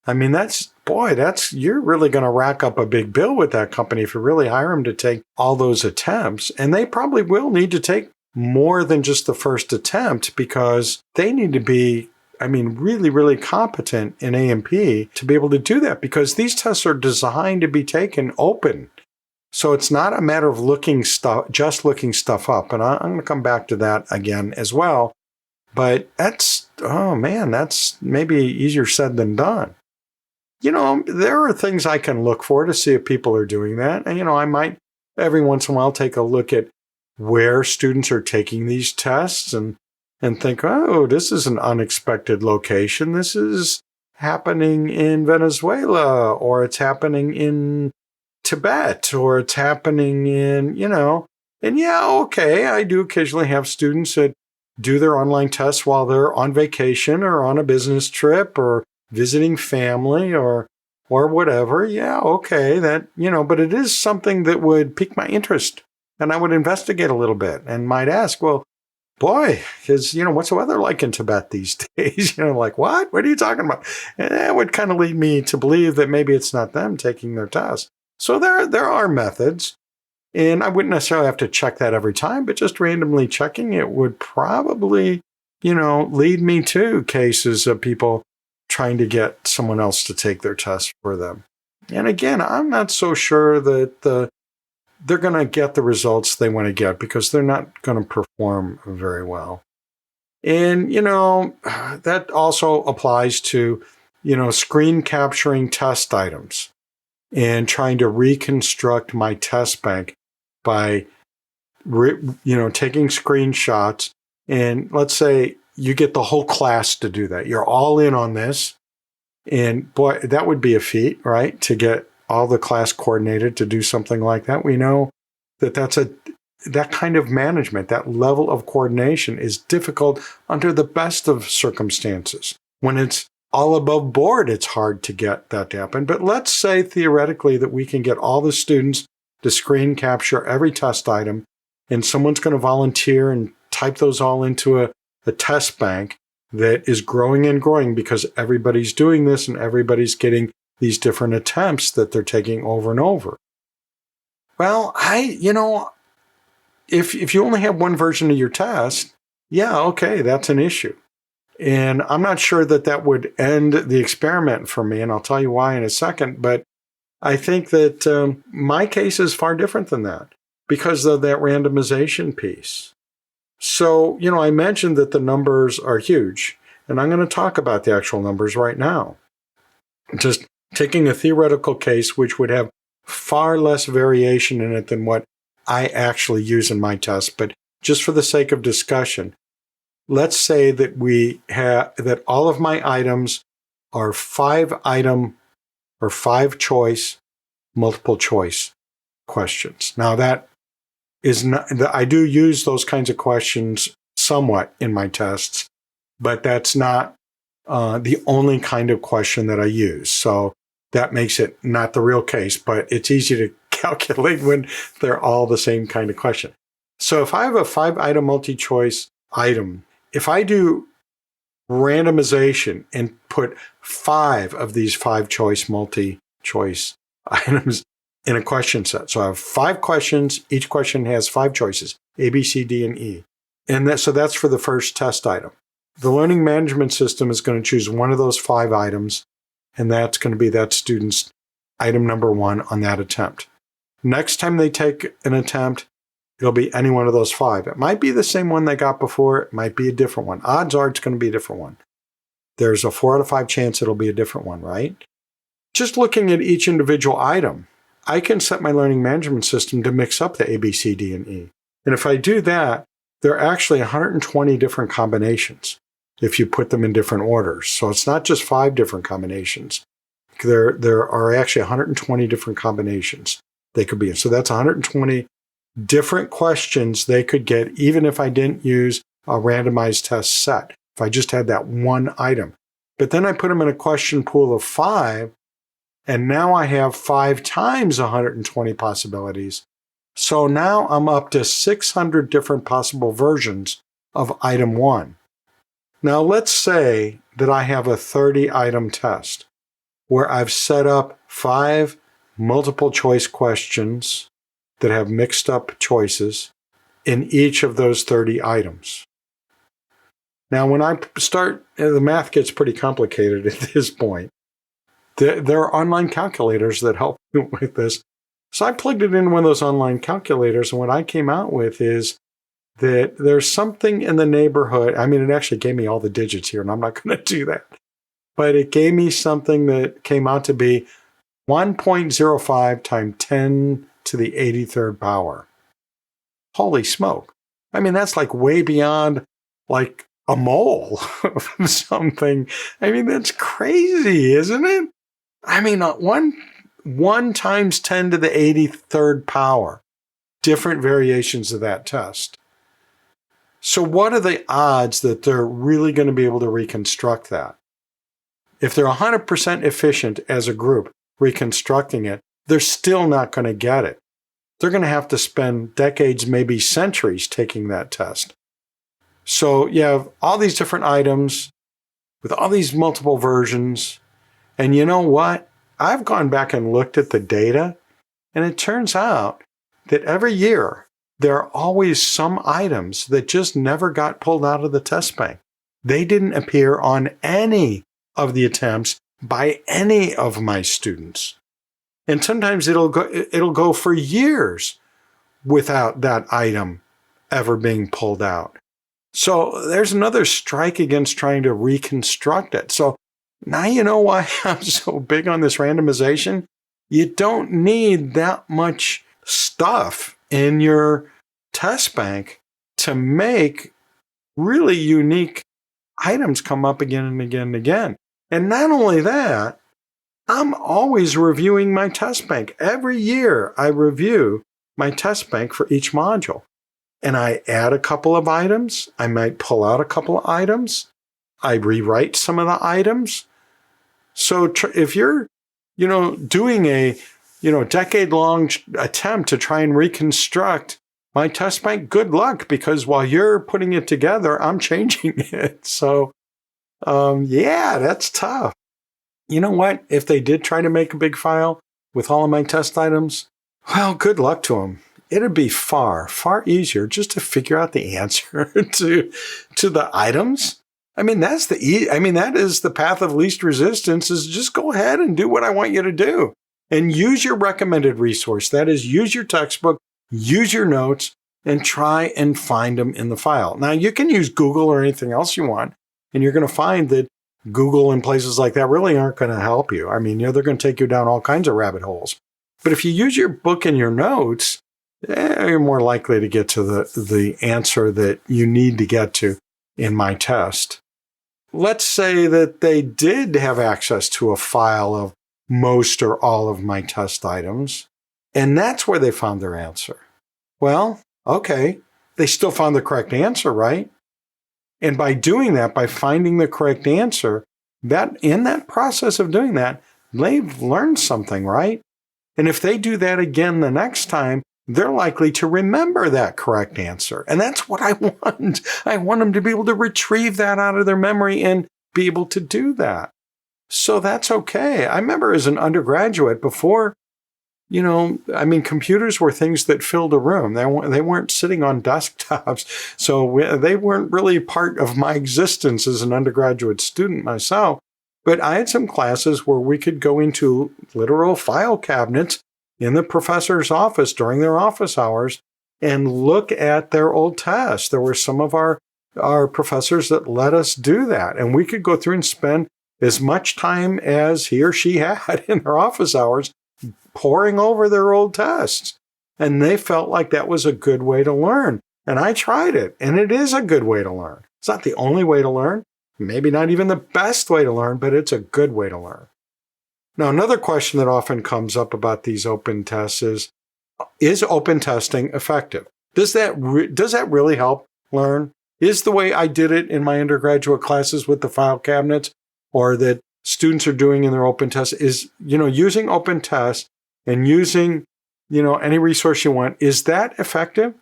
you're really going to rack up a big bill with that company if you really hire them to take all those attempts. And they probably will need to take more than just the first attempt, because they need to be, really, really competent in A&P to be able to do that, because these tests are designed to be taken open. So it's not a matter of looking stuff up. And I'm going to come back to that again as well. But that's maybe easier said than done. There are things I can look for to see if people are doing that. And, I might every once in a while take a look at where students are taking these tests and think, oh, this is an unexpected location. This is happening in Venezuela, or it's happening in Tibet, or it's happening in, and yeah, okay, I do occasionally have students that do their online tests while they're on vacation or on a business trip or visiting family or whatever. Yeah, okay, that, but it is something that would pique my interest, and I would investigate a little bit and might ask, well, boy, what's the weather like in Tibet these days? Like, what? What are you talking about? And that would kind of lead me to believe that maybe it's not them taking their test. So there are methods, and I wouldn't necessarily have to check that every time, but just randomly checking it would probably, lead me to cases of people trying to get someone else to take their test for them. And again, I'm not so sure that they're going to get the results they want to get, because they're not going to perform very well. And, that also applies to, screen capturing test items and trying to reconstruct my test bank by, taking screenshots. And let's say you get the whole class to do that. You're all in on this. And boy, that would be a feat, right? To get all the class coordinated to do something like that. We know that that kind of management, that level of coordination is difficult under the best of circumstances. When it's all above board, it's hard to get that to happen. But let's say theoretically that we can get all the students to screen capture every test item, and someone's going to volunteer and type those all into a test bank that is growing and growing because everybody's doing this and everybody's getting these different attempts that they're taking over and over. Well, if you only have one version of your test, yeah, okay, that's an issue. And I'm not sure that would end the experiment for me, and I'll tell you why in a second. But I think that my case is far different than that because of that randomization piece. So, I mentioned that the numbers are huge, and I'm going to talk about the actual numbers right now. Just taking a theoretical case which would have far less variation in it than what I actually use in my test, but just for the sake of discussion, let's say that that all of my items are 5-item or 5-choice, multiple choice questions. Now that is not, I do use those kinds of questions somewhat in my tests, but that's not the only kind of question that I use. So that makes it not the real case, but it's easy to calculate when they're all the same kind of question. So if I have a 5-item multi-choice item, if I do randomization and put 5 of these 5-choice multi-choice items in a question set. So I have 5 questions. Each question has 5 choices, A, B, C, D, and E. And so that's for the first test item. The learning management system is going to choose one of those 5 items, and that's going to be that student's item number 1 on that attempt. Next time they take an attempt, it'll be any one of those 5. It might be the same one they got before. It might be a different one. Odds are it's going to be a different one. There's a 4 out of 5 chance it'll be a different one, right? Just looking at each individual item, I can set my learning management system to mix up the A, B, C, D, and E. And if I do that, there are actually 120 different combinations if you put them in different orders. So it's not just 5 different combinations. There are actually 120 different combinations they could be in. So that's 120 different questions they could get, even if I didn't use a randomized test set, if I just had that one item. But then I put them in a question pool of 5, and now I have 5 times 120 possibilities. So now I'm up to 600 different possible versions of item 1. Now let's say that I have a 30-item test where I've set up 5 multiple choice questions that have mixed up choices in each of those 30 items. Now, when I start, the math gets pretty complicated at this point. There are online calculators that help with this. So I plugged it in one of those online calculators, and what I came out with is that there's something in the neighborhood. I mean, it actually gave me all the digits here, and I'm not going to do that. But it gave me something that came out to be 1.05 times 10 to the 83rd power. Holy smoke. I mean, that's like way beyond like a mole of something. I mean, that's crazy, isn't it? I mean, 1 times 10 to the 83rd power, different variations of that test. So what are the odds that they're really going to be able to reconstruct that? If they're 100% efficient as a group reconstructing it, they're still not going to get it. They're going to have to spend decades, maybe centuries, taking that test. So you have all these different items with all these multiple versions. And you know what? I've gone back and looked at the data, and it turns out that every year there are always some items that just never got pulled out of the test bank. They didn't appear on any of the attempts by any of my students. And sometimes it'll go for years without that item ever being pulled out. So there's another strike against trying to reconstruct it. So now you know why I'm so big on this randomization. You don't need that much stuff in your test bank to make really unique items come up again and again and again. And not only that, I'm always reviewing my test bank. Every year I review my test bank for each module. And I add a couple of items. I might pull out a couple of items. I rewrite some of the items. So if you're, doing a, decade-long attempt to try and reconstruct my test bank, good luck, because while you're putting it together, I'm changing it. So, that's tough. You know what? If they did try to make a big file with all of my test items, well, good luck to them. It'd be far, far easier just to figure out the answer to the items. I mean, that is the path of least resistance, is just go ahead and do what I want you to do and use your recommended resource. That is, use your textbook, use your notes, and try and find them in the file. Now, you can use Google or anything else you want, and you're going to find that Google and places like that really aren't going to help you. I mean, they're going to take you down all kinds of rabbit holes. But if you use your book and your notes, you're more likely to get to the answer that you need to get to in my test. Let's say that they did have access to a file of most or all of my test items, and that's where they found their answer. Well, okay, they still found the correct answer, right? And by doing that, by finding the correct answer, that in that process of doing that, they've learned something, right? And if they do that again the next time, they're likely to remember that correct answer. And that's what I want. I want them to be able to retrieve that out of their memory and be able to do that. So that's okay. I remember as an undergraduate before, computers were things that filled a room. They weren't sitting on desktops. So they weren't really part of my existence as an undergraduate student myself. But I had some classes where we could go into literal file cabinets in the professor's office during their office hours and look at their old tests. There were some of our professors that let us do that. And we could go through and spend as much time as he or she had in their office hours poring over their old tests. And they felt like that was a good way to learn. And I tried it, and it is a good way to learn. It's not the only way to learn, maybe not even the best way to learn, but it's a good way to learn. Now, another question that often comes up about these open tests is open testing effective? Does that really help learn? Is the way I did it in my undergraduate classes with the file cabinets, or that students are doing in their open tests, is, using open tests and using, any resource you want, is that effective?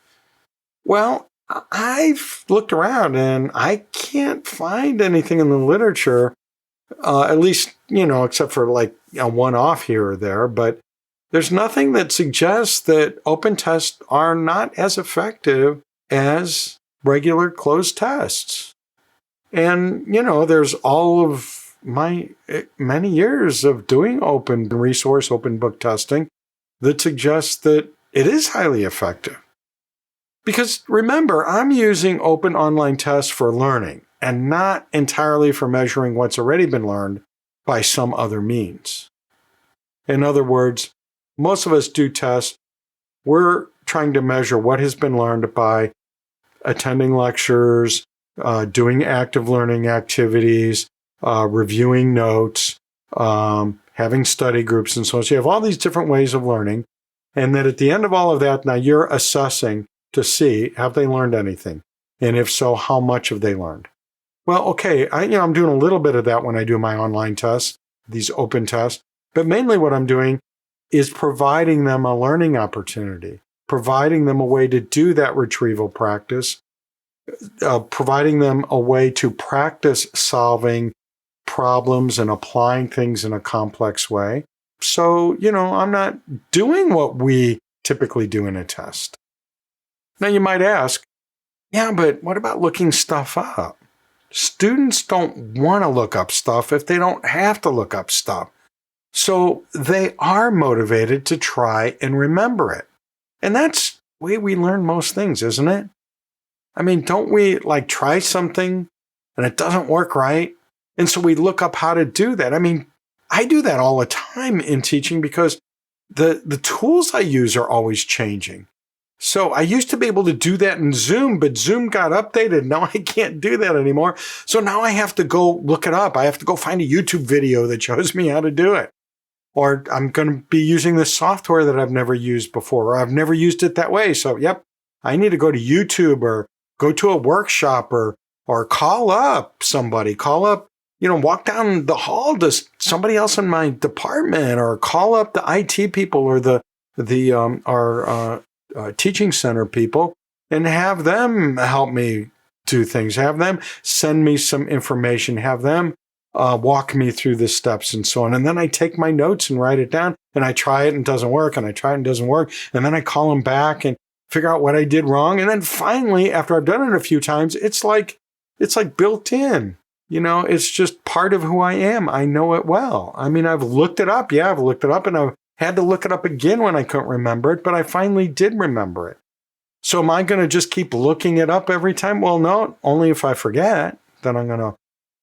Well, I've looked around and I can't find anything in the literature, at least, except for like a one-off here or there, but there's nothing that suggests that open tests are not as effective as regular closed tests. And, there's all of my many years of doing open resource, open book testing that suggests that it is highly effective. Because remember, I'm using open online tests for learning and not entirely for measuring what's already been learned by some other means. In other words, most of us do tests. We're trying to measure what has been learned by attending lectures, doing active learning activities, reviewing notes, having study groups, and so on. So you have all these different ways of learning. And then at the end of all of that, now you're assessing to see, have they learned anything? And if so, how much have they learned? Well, okay, I'm doing a little bit of that when I do my online tests, these open tests. But mainly what I'm doing is providing them a learning opportunity, providing them a way to do that retrieval practice, providing them a way to practice solving problems and applying things in a complex way. So, I'm not doing what we typically do in a test. Now, you might ask, yeah, but what about looking stuff up? Students don't want to look up stuff if they don't have to look up stuff. So they are motivated to try and remember it. And that's the way we learn most things, isn't it? I mean, don't we try something and it doesn't work right? And so we look up how to do that. I mean, I do that all the time in teaching because the tools I use are always changing. So I used to be able to do that in Zoom, but Zoom got updated. Now I can't do that anymore. So now I have to go look it up. I have to go find a YouTube video that shows me how to do it. Or I'm going to be using this software that I've never used before, or I've never used it that way. So, I need to go to YouTube or go to a workshop or call up somebody, walk down the hall to somebody else in my department, or call up the IT people or our teaching center people and have them help me do things, have them send me some information, have them walk me through the steps and so on. And then I take my notes and write it down, and I try it and it doesn't work, and I try it and it doesn't work. And then I call them back and figure out what I did wrong. And then finally, after I've done it a few times, it's like built in. It's just part of who I am. I know it well. I mean, I've looked it up. Yeah, I've looked it up, and I've had to look it up again when I couldn't remember it, but I finally did remember it. So am I going to just keep looking it up every time? Well, no, only if I forget, then I'm going to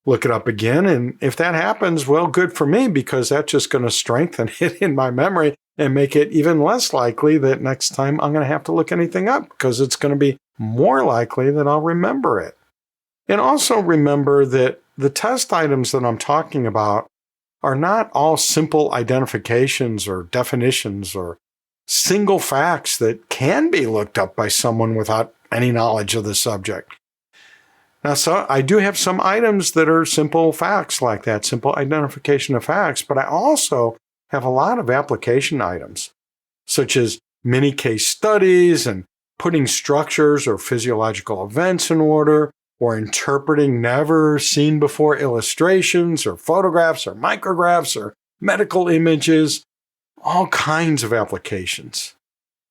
look it up again. And if that happens, well, good for me, because that's just going to strengthen it in my memory and make it even less likely that next time I'm going to have to look anything up, because it's going to be more likely that I'll remember it. And also remember that the test items that I'm talking about are not all simple identifications or definitions or single facts that can be looked up by someone without any knowledge of the subject. Now, so I do have some items that are simple facts like that, simple identification of facts, but I also have a lot of application items, such as mini case studies and putting structures or physiological events in order, or interpreting never seen before illustrations or photographs or micrographs or medical images, all kinds of applications.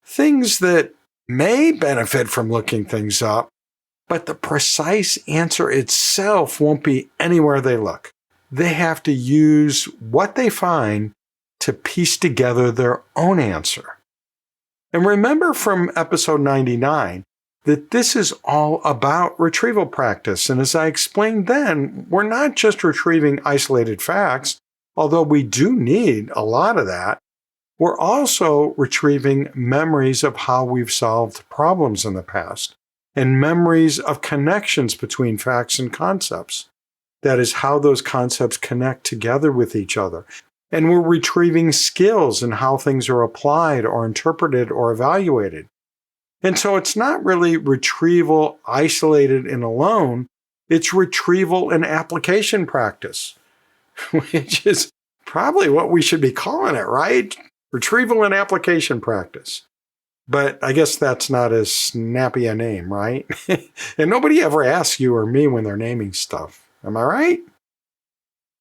Things that may benefit from looking things up, but the precise answer itself won't be anywhere they look. They have to use what they find to piece together their own answer. And remember from episode 99, that this is all about retrieval practice. And as I explained then, we're not just retrieving isolated facts, although we do need a lot of that. We're also retrieving memories of how we've solved problems in the past, and memories of connections between facts and concepts. That is, how those concepts connect together with each other. And we're retrieving skills in how things are applied or interpreted or evaluated. And so it's not really retrieval isolated and alone, it's retrieval and application practice, which is probably what we should be calling it, right? Retrieval and application practice. But I guess that's not as snappy a name, right? And nobody ever asks you or me when they're naming stuff. Am I right?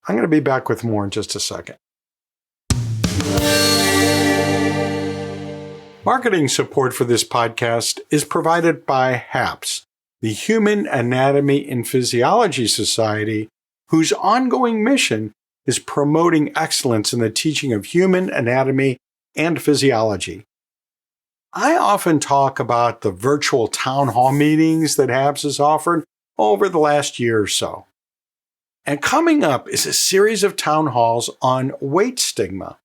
I'm going to be back with more in just a second. Marketing support for this podcast is provided by HAPS, the Human Anatomy and Physiology Society, whose ongoing mission is promoting excellence in the teaching of human anatomy and physiology. I often talk about the virtual town hall meetings that HAPS has offered over the last year or so. And coming up is a series of town halls on weight stigma.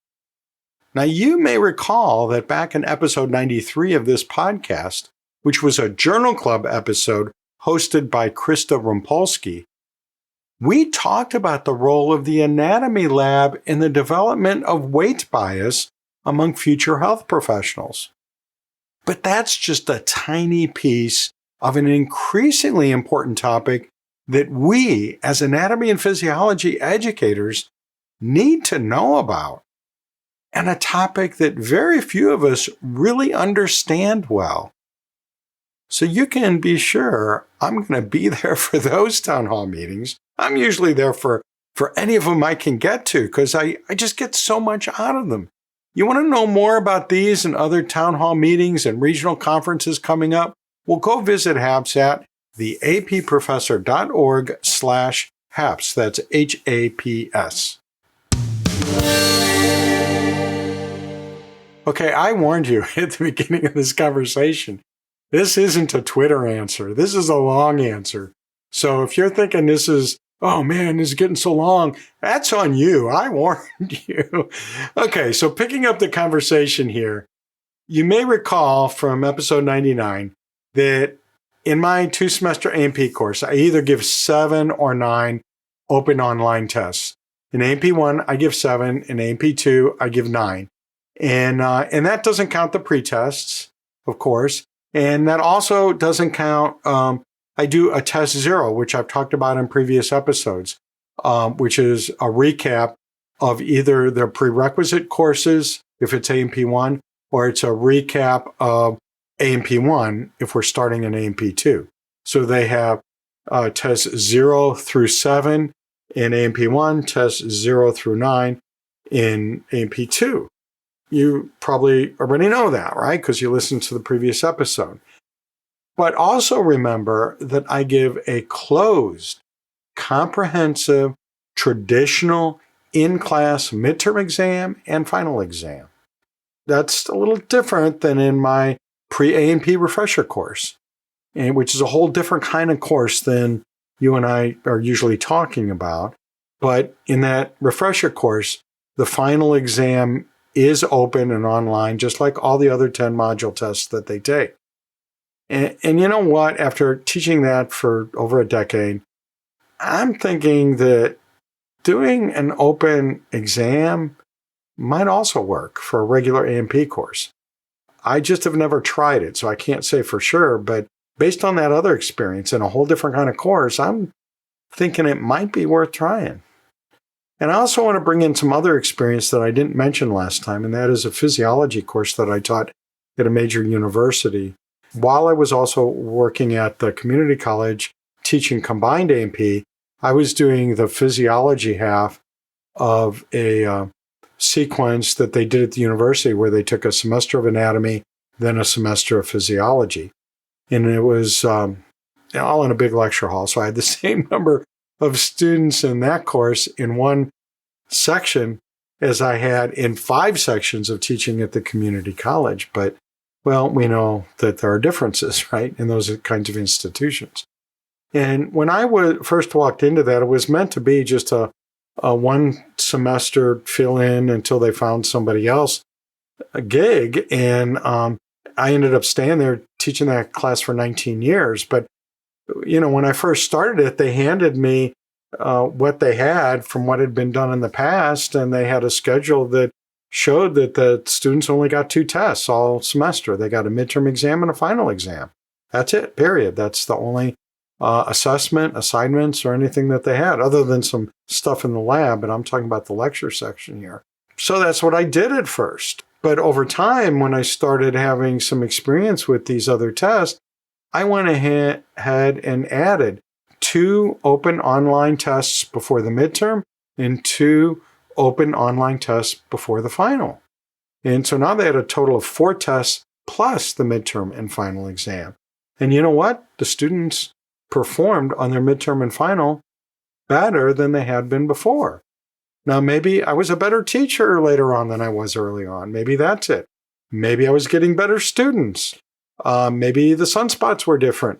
Now, you may recall that back in episode 93 of this podcast, which was a Journal Club episode hosted by Krista Rumpolsky, we talked about the role of the anatomy lab in the development of weight bias among future health professionals. But that's just a tiny piece of an increasingly important topic that we, as anatomy and physiology educators, need to know about, and a topic that very few of us really understand well. So you can be sure I'm going to be there for those town hall meetings. I'm usually there for any of them I can get to because I just get so much out of them. You want to know more about these and other town hall meetings and regional conferences coming up? Well, go visit HAPS at theapprofessor.org/HAPS. That's HAPS. Okay, I warned you at the beginning of this conversation. This isn't a Twitter answer. This is a long answer. So if you're thinking this is, oh man, this is getting so long, that's on you. I warned you. Okay, so picking up the conversation here, you may recall from episode 99 that in my 2-semester A&P course, I either give 7 or 9 open online tests. In A&P 1, I give 7. In A&P 2, I give 9. And that doesn't count the pretests, of course. And that also doesn't count, I do a test 0, which I've talked about in previous episodes, which is a recap of either their prerequisite courses, if it's A&P 1, or it's a recap of A&P 1 if we're starting in A&P 2. So they have tests 0 through 7 in A&P 1, tests 0 through 9 in A&P 2. You probably already know that, right? Because you listened to the previous episode. But also remember that I give a closed, comprehensive, traditional in-class midterm exam and final exam. That's a little different than in my pre-A&P refresher course, which is a whole different kind of course than you and I are usually talking about. But in that refresher course, the final exam is open and online, just like all the other 10 module tests that they take. And you know what? After teaching that for over a decade, I'm thinking that doing an open exam might also work for a regular A&P course. I just have never tried it, so I can't say for sure. But based on that other experience in a whole different kind of course, I'm thinking it might be worth trying. And I also want to bring in some other experience that I didn't mention last time, and that is a physiology course that I taught at a major university. While I was also working at the community college teaching combined A&P, I was doing the physiology half of a sequence that they did at the university where they took a semester of anatomy, then a semester of physiology. And it was all in a big lecture hall. So I had the same number of students in that course in one section as I had in 5 sections of teaching at the community college. But, well, we know that there are differences, right, in those kinds of institutions. And when I first walked into that, it was meant to be just a one semester fill in until they found somebody else a gig. And I ended up staying there teaching that class for 19 years. But, you know, when I first started it, they handed me what they had from what had been done in the past. And they had a schedule that showed that the students only got 2 tests all semester. They got a midterm exam and a final exam. That's it, period. That's the only assessment, assignments, or anything that they had, other than some stuff in the lab. But I'm talking about the lecture section here. So that's what I did at first. But over time, when I started having some experience with these other tests, I went ahead and added 2 open online tests before the midterm and 2 open online tests before the final. And so now they had a total of 4 tests plus the midterm and final exam. And you know what? The students performed on their midterm and final better than they had been before. Now, maybe I was a better teacher later on than I was early on. Maybe that's it. Maybe I was getting better students. Maybe the sunspots were different.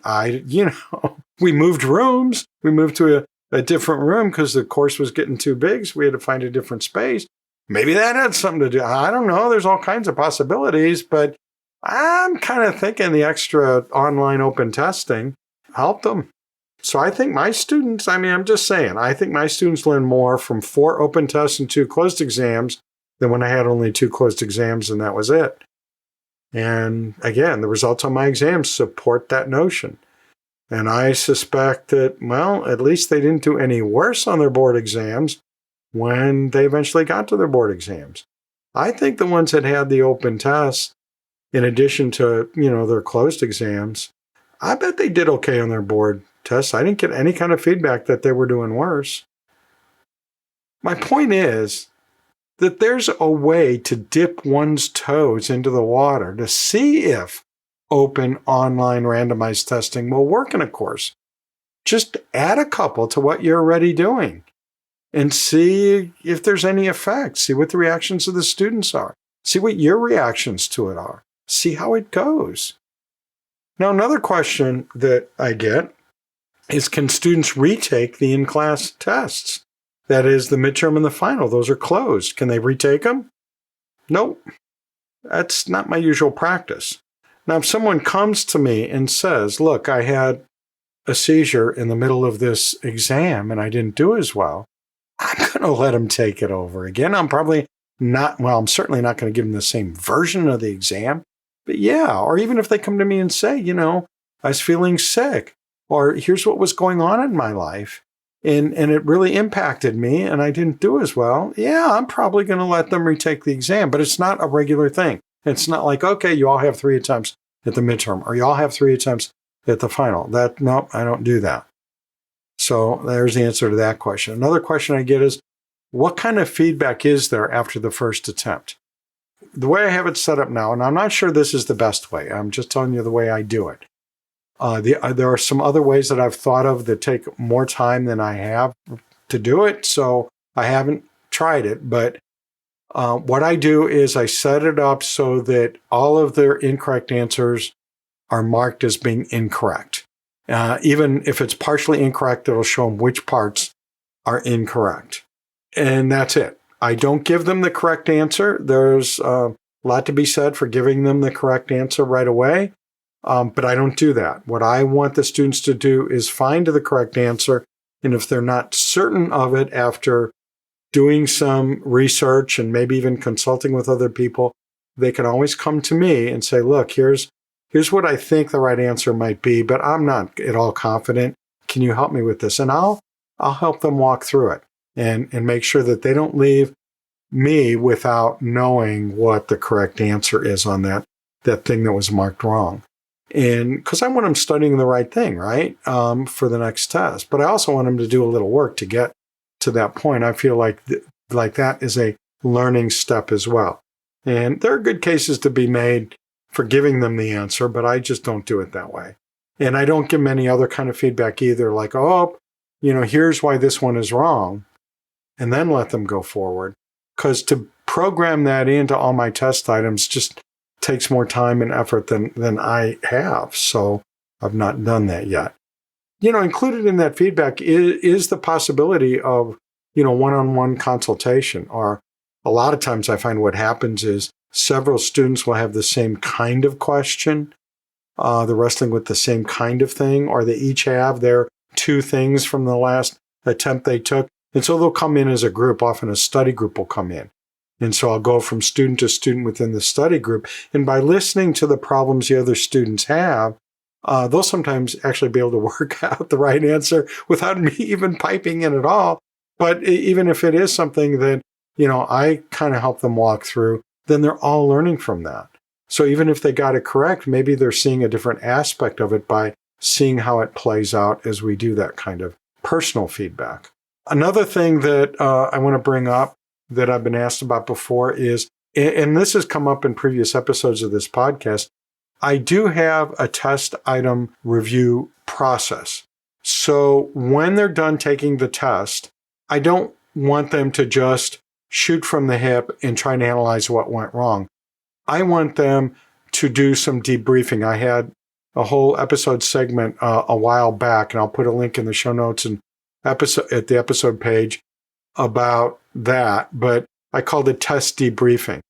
We moved rooms. We moved to a different room because the course was getting too big, so we had to find a different space. Maybe that had something to do. I don't know. There's all kinds of possibilities, but I'm kind of thinking the extra online open testing helped them. So I think my students, I'm just saying, I think my students learn more from 4 open tests and 2 closed exams than when I had only 2 closed exams and that was it. And again, the results on my exams support that notion. And I suspect that, well, at least they didn't do any worse on their board exams when they eventually got to their board exams. I think the ones that had the open tests, in addition to, their closed exams, I bet they did okay on their board tests. I didn't get any kind of feedback that they were doing worse. My point is that there's a way to dip one's toes into the water to see if open online randomized testing will work in a course. Just add a couple to what you're already doing and see if there's any effect. See what the reactions of the students are. See what your reactions to it are. See how it goes. Now, another question that I get is, can students retake the in-class tests? That is, the midterm and the final. Those are closed. Can they retake them? Nope. That's not my usual practice. Now, if someone comes to me and says, look, I had a seizure in the middle of this exam and I didn't do as well, I'm going to let them take it over again. I'm certainly not going to give them the same version of the exam. But yeah, or even if they come to me and say, I was feeling sick, or here's what was going on in my life, and it really impacted me and I didn't do as well. Yeah, I'm probably going to let them retake the exam, but it's not a regular thing. It's not like, okay, you all have 3 attempts at the midterm, or you all have 3 attempts at the final. No, I don't do that. So there's the answer to that question. Another question I get is, what kind of feedback is there after the first attempt? The way I have it set up now, and I'm not sure this is the best way, I'm just telling you the way I do it. There are some other ways that I've thought of that take more time than I have to do it, so I haven't tried it. But what I do is I set it up so that all of their incorrect answers are marked as being incorrect. Even if it's partially incorrect, it'll show them which parts are incorrect. And that's it. I don't give them the correct answer. There's a lot to be said for giving them the correct answer right away. But I don't do that. What I want the students to do is find the correct answer. And if they're not certain of it after doing some research and maybe even consulting with other people, they can always come to me and say, look, here's what I think the right answer might be, but I'm not at all confident. Can you help me with this? And I'll help them walk through it and make sure that they don't leave me without knowing what the correct answer is on that thing that was marked wrong. And because I want them studying the right thing, right, for the next test. But I also want them to do a little work to get to that point. I feel like that is a learning step as well. And there are good cases to be made for giving them the answer, but I just don't do it that way. And I don't give them any other kind of feedback either, like, here's why this one is wrong, and then let them go forward. Because to program that into all my test items just takes more time and effort than I have. So I've not done that yet. Included in that feedback is the possibility of, one-on-one consultation. Or a lot of times I find what happens is several students will have the same kind of question. They're wrestling with the same kind of thing, or they each have their 2 things from the last attempt they took. And so they'll come in as a group. Often a study group will come in. And so I'll go from student to student within the study group. And by listening to the problems the other students have, they'll sometimes actually be able to work out the right answer without me even piping in at all. But even if it is something that, I kind of help them walk through, then they're all learning from that. So even if they got it correct, maybe they're seeing a different aspect of it by seeing how it plays out as we do that kind of personal feedback. Another thing that I want to bring up that I've been asked about before is, and this has come up in previous episodes of this podcast, I do have a test item review process. So when they're done taking the test, I don't want them to just shoot from the hip and try and analyze what went wrong. I want them to do some debriefing. I had a whole episode segment a while back, and I'll put a link in the show notes and at the episode page about that, but I called it test debriefing.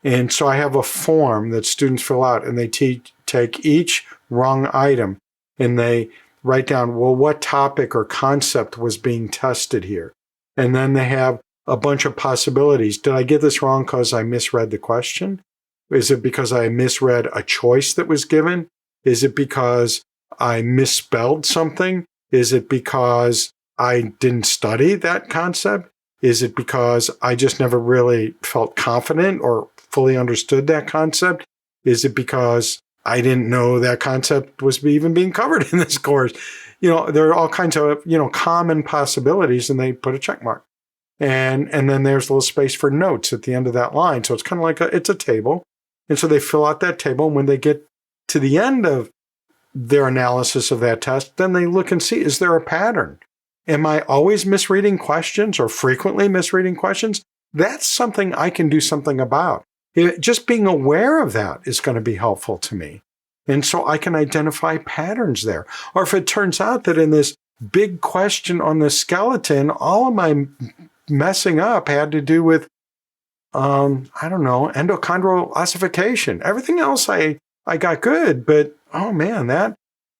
And so I have a form that students fill out, and they take each wrong item and they write down, well, what topic or concept was being tested here? And then they have a bunch of possibilities. Did I get this wrong because I misread the question? Is it because I misread a choice that was given? Is it because I misspelled something? Is it because I didn't study that concept? Is it because I just never really felt confident or fully understood that concept? Is it because I didn't know that concept was even being covered in this course? There are all kinds of, common possibilities, and they put a check mark. And then there's a little space for notes at the end of that line. So it's kind of like it's a table. And so they fill out that table. And when they get to the end of their analysis of that test, then they look and see, is there a pattern? Am I always misreading questions or frequently misreading questions? That's something I can do something about. Just being aware of that is going to be helpful to me. And so I can identify patterns there. Or if it turns out that in this big question on the skeleton, all of my messing up had to do with, endochondral ossification. Everything else I got good, but oh man, that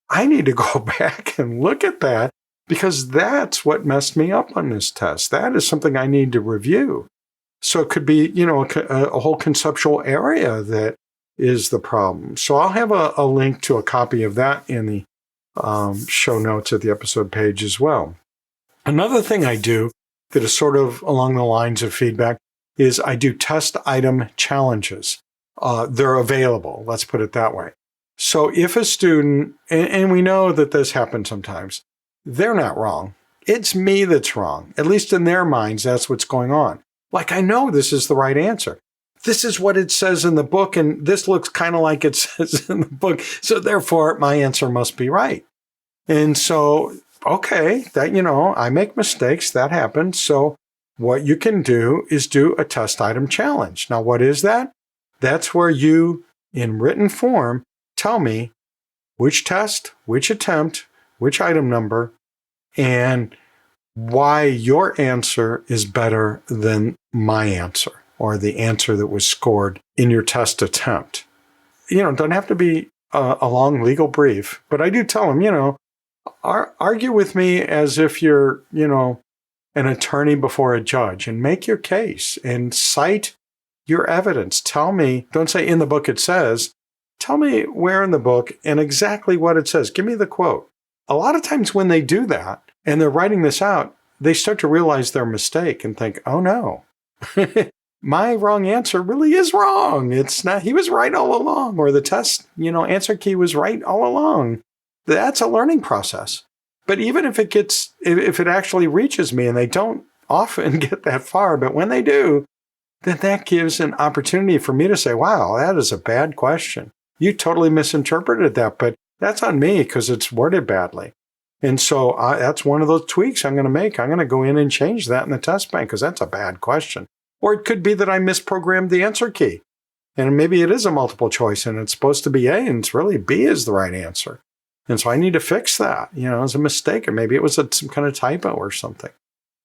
I need to go back and look at that because that's what messed me up on this test. That is something I need to review. So it could be, a whole conceptual area that is the problem. So I'll have a link to a copy of that in the show notes at the episode page as well. Another thing I do that is sort of along the lines of feedback is I do test item challenges. They're available, let's put it that way. So if a student, and we know that this happens sometimes, they're not wrong. It's me that's wrong. At least in their minds, that's what's going on. Like, I know this is the right answer. This is what it says in the book, and this looks kind of like it says in the book. So therefore, my answer must be right. And so, okay, that, I make mistakes. That happens. So what you can do is do a test item challenge. Now, what is that? That's where you, in written form, tell me which test, which attempt, which item number, and why your answer is better than my answer or the answer that was scored in your test attempt. It doesn't have to be a long legal brief, but I do tell them, argue with me as if you're, an attorney before a judge and make your case and cite your evidence. Tell me, don't say in the book it says, tell me where in the book and exactly what it says. Give me the quote. A lot of times when they do that and they're writing this out, they start to realize their mistake and think, oh no, my wrong answer really is wrong. It's not, he was right all along, or the test, answer key was right all along. That's a learning process. But even if it actually reaches me, and they don't often get that far, but when they do, then that gives an opportunity for me to say, wow, that is a bad question. You totally misinterpreted that, but that's on me because it's worded badly. And so that's one of those tweaks I'm going to make. I'm going to go in and change that in the test bank because that's a bad question. Or it could be that I misprogrammed the answer key. And maybe it is a multiple choice and it's supposed to be A and it's really B is the right answer. And so I need to fix that. It's a mistake, or maybe it was some kind of typo or something.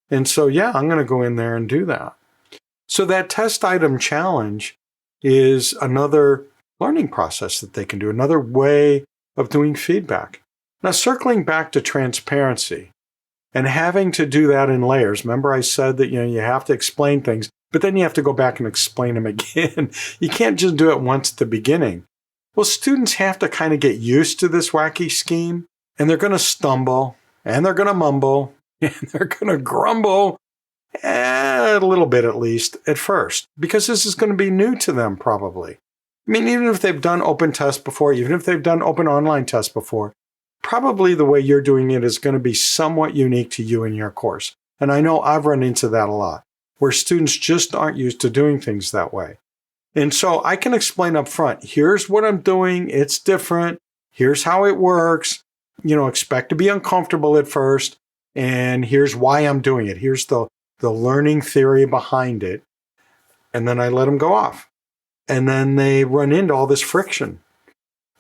And so, I'm going to go in there and do that. So that test item challenge is another learning process that they can do, another way of doing feedback. Now, circling back to transparency and having to do that in layers. Remember I said that, you have to explain things, but then you have to go back and explain them again. You can't just do it once at the beginning. Well, students have to kind of get used to this wacky scheme, and they're going to stumble, and they're going to mumble, and they're going to grumble a little bit at least at first, because this is going to be new to them probably. I mean, even if they've done open tests before, even if they've done open online tests before, probably the way you're doing it is going to be somewhat unique to you and your course. And I know I've run into that a lot, where students just aren't used to doing things that way. And so I can explain up front, here's what I'm doing, it's different, here's how it works, expect to be uncomfortable at first, and here's why I'm doing it. Here's the learning theory behind it. And then I let them go off. And then they run into all this friction.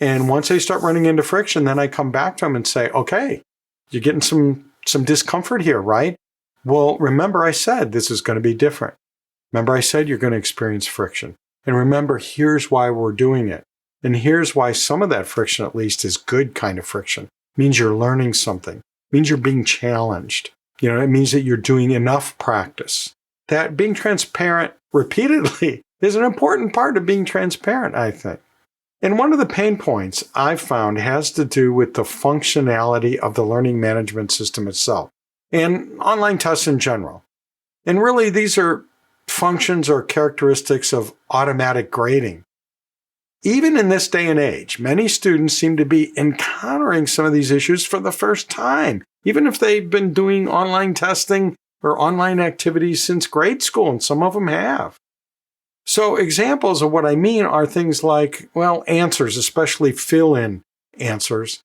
And once they start running into friction, then I come back to them and say, okay, you're getting some discomfort here, right? Well, remember I said this is going to be different. Remember I said you're going to experience friction. And remember, here's why we're doing it. And here's why some of that friction, at least, is good kind of friction. means you're learning something, means you're being challenged. It means that you're doing enough practice. That being transparent repeatedly is an important part of being transparent, I think. And one of the pain points I've found has to do with the functionality of the learning management system itself and online tests in general. And really, these are functions or characteristics of automatic grading. Even in this day and age, many students seem to be encountering some of these issues for the first time, even if they've been doing online testing or online activities since grade school, and some of them have. So examples of what I mean are things like, answers, especially fill-in answers.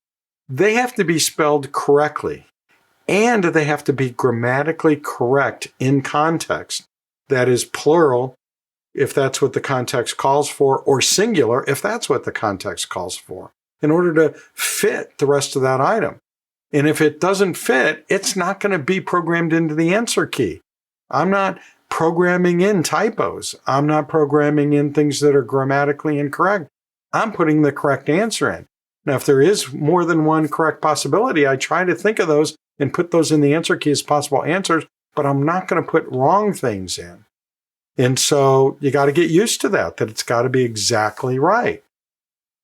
They have to be spelled correctly, and they have to be grammatically correct in context. That is plural, if that's what the context calls for, or singular, if that's what the context calls for, in order to fit the rest of that item. And if it doesn't fit, it's not going to be programmed into the answer key. I'm not programming in typos. I'm not programming in things that are grammatically incorrect. I'm putting the correct answer in. Now, if there is more than one correct possibility, I try to think of those and put those in the answer key as possible answers, but I'm not going to put wrong things in. And so you got to get used to that it's got to be exactly right.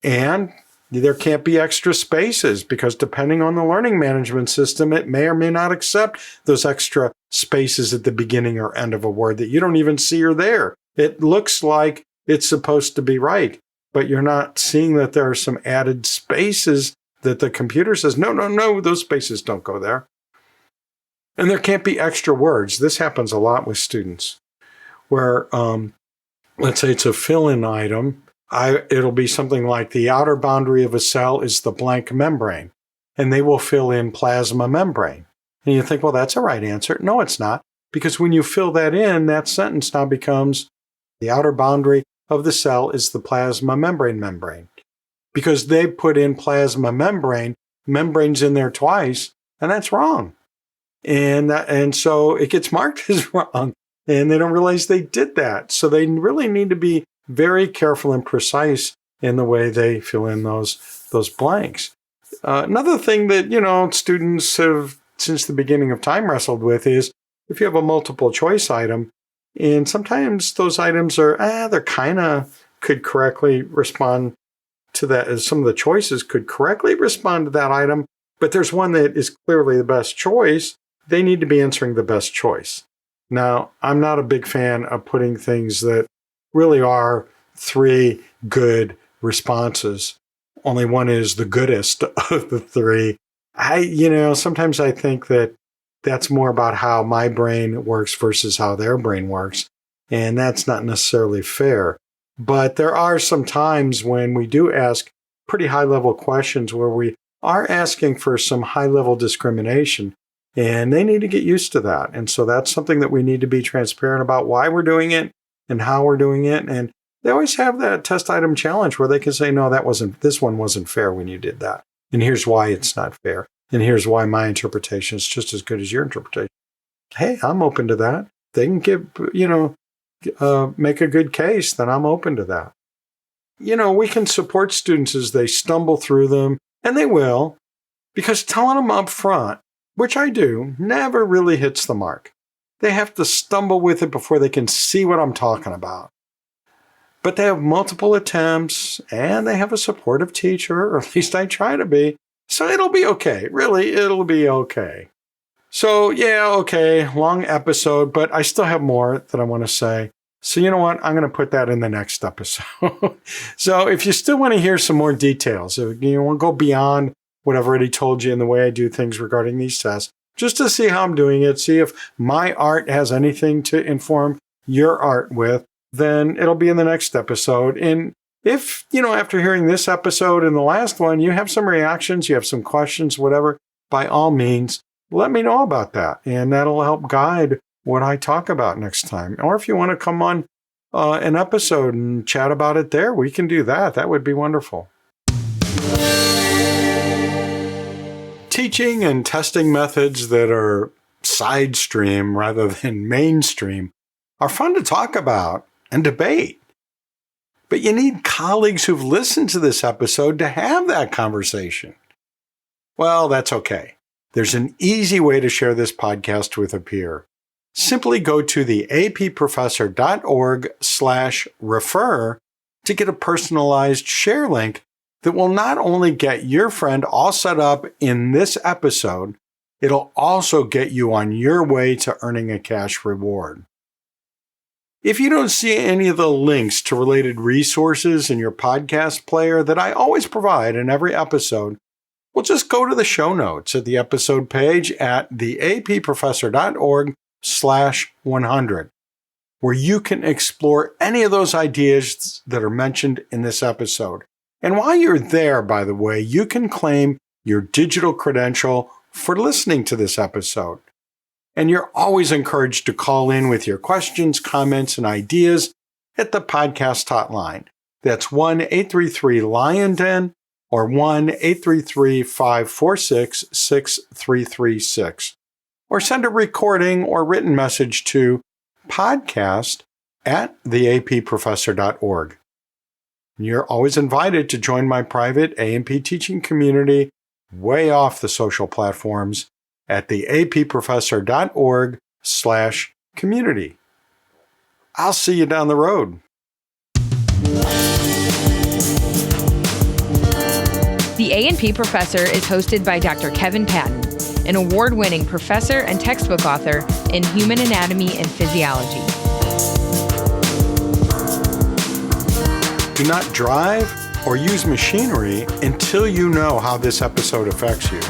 And there can't be extra spaces because depending on the learning management system, it may or may not accept those extra spaces at the beginning or end of a word that you don't even see are there. It looks like it's supposed to be right, but you're not seeing that there are some added spaces that the computer says, no, those spaces don't go there. And there can't be extra words. This happens a lot with students where, let's say it's a fill-in item. It'll be something like the outer boundary of a cell is the blank membrane, and they will fill in plasma membrane. And you think, that's a right answer. No, it's not, because when you fill that in, that sentence now becomes the outer boundary of the cell is the plasma membrane, because they put in plasma membrane's in there twice, and that's wrong. And so it gets marked as wrong, and they don't realize they did that. So they really need to be very careful and precise in the way they fill in those blanks. Another thing that, students have since the beginning of time wrestled with is if you have a multiple choice item, and sometimes those items are, they're kind of could correctly respond to that, as some of the choices could correctly respond to that item, but there's one that is clearly the best choice. They need to be answering the best choice. Now, I'm not a big fan of putting things that really are 3 good responses. Only one is the goodest of the 3. Sometimes I think that that's more about how my brain works versus how their brain works. And that's not necessarily fair. But there are some times when we do ask pretty high-level questions where we are asking for some high-level discrimination. And they need to get used to that. And so that's something that we need to be transparent about why we're doing it and how we're doing it. And they always have that test item challenge where they can say, no, this one wasn't fair when you did that. And here's why it's not fair. And here's why my interpretation is just as good as your interpretation. Hey, I'm open to that. They can make a good case, then I'm open to that. We can support students as they stumble through them, and they will, because telling them up front, which I do, never really hits the mark. They have to stumble with it before they can see what I'm talking about. But they have multiple attempts, and they have a supportive teacher, or at least I try to be. So it'll be okay. Really, it'll be okay. So long episode, but I still have more that I want to say. So you know what? I'm going to put that in the next episode. So if you still want to hear some more details, if you want to go beyond what I've already told you in the way I do things regarding these tests, just to see how I'm doing it, see if my art has anything to inform your art with, then it'll be in the next episode. And if, after hearing this episode and the last one, you have some reactions, you have some questions, whatever, by all means, let me know about that. And that'll help guide what I talk about next time. Or if you want to come on an episode and chat about it there, we can do that. That would be wonderful. Teaching and testing methods that are side stream rather than mainstream are fun to talk about and debate. But you need colleagues who've listened to this episode to have that conversation. Well, that's okay. There's an easy way to share this podcast with a peer. Simply go to the approfessor.org/refer to get a personalized share link that will not only get your friend all set up in this episode, it'll also get you on your way to earning a cash reward. If you don't see any of the links to related resources in your podcast player that I always provide in every episode, well, just go to the show notes at the episode page at theapprofessor.org/100, where you can explore any of those ideas that are mentioned in this episode. And while you're there, by the way, you can claim your digital credential for listening to this episode. And you're always encouraged to call in with your questions, comments, and ideas at the podcast hotline. That's 1-833-LION-DEN or 1-833-546-6336. Or send a recording or written message to podcast@theapprofessor.org. You're always invited to join my private A&P teaching community way off the social platforms at the approfessor.org/community. I'll see you down the road. The A&P Professor is hosted by Dr. Kevin Patton, an award-winning professor and textbook author in human anatomy and physiology. Do not drive or use machinery until you know how this episode affects you.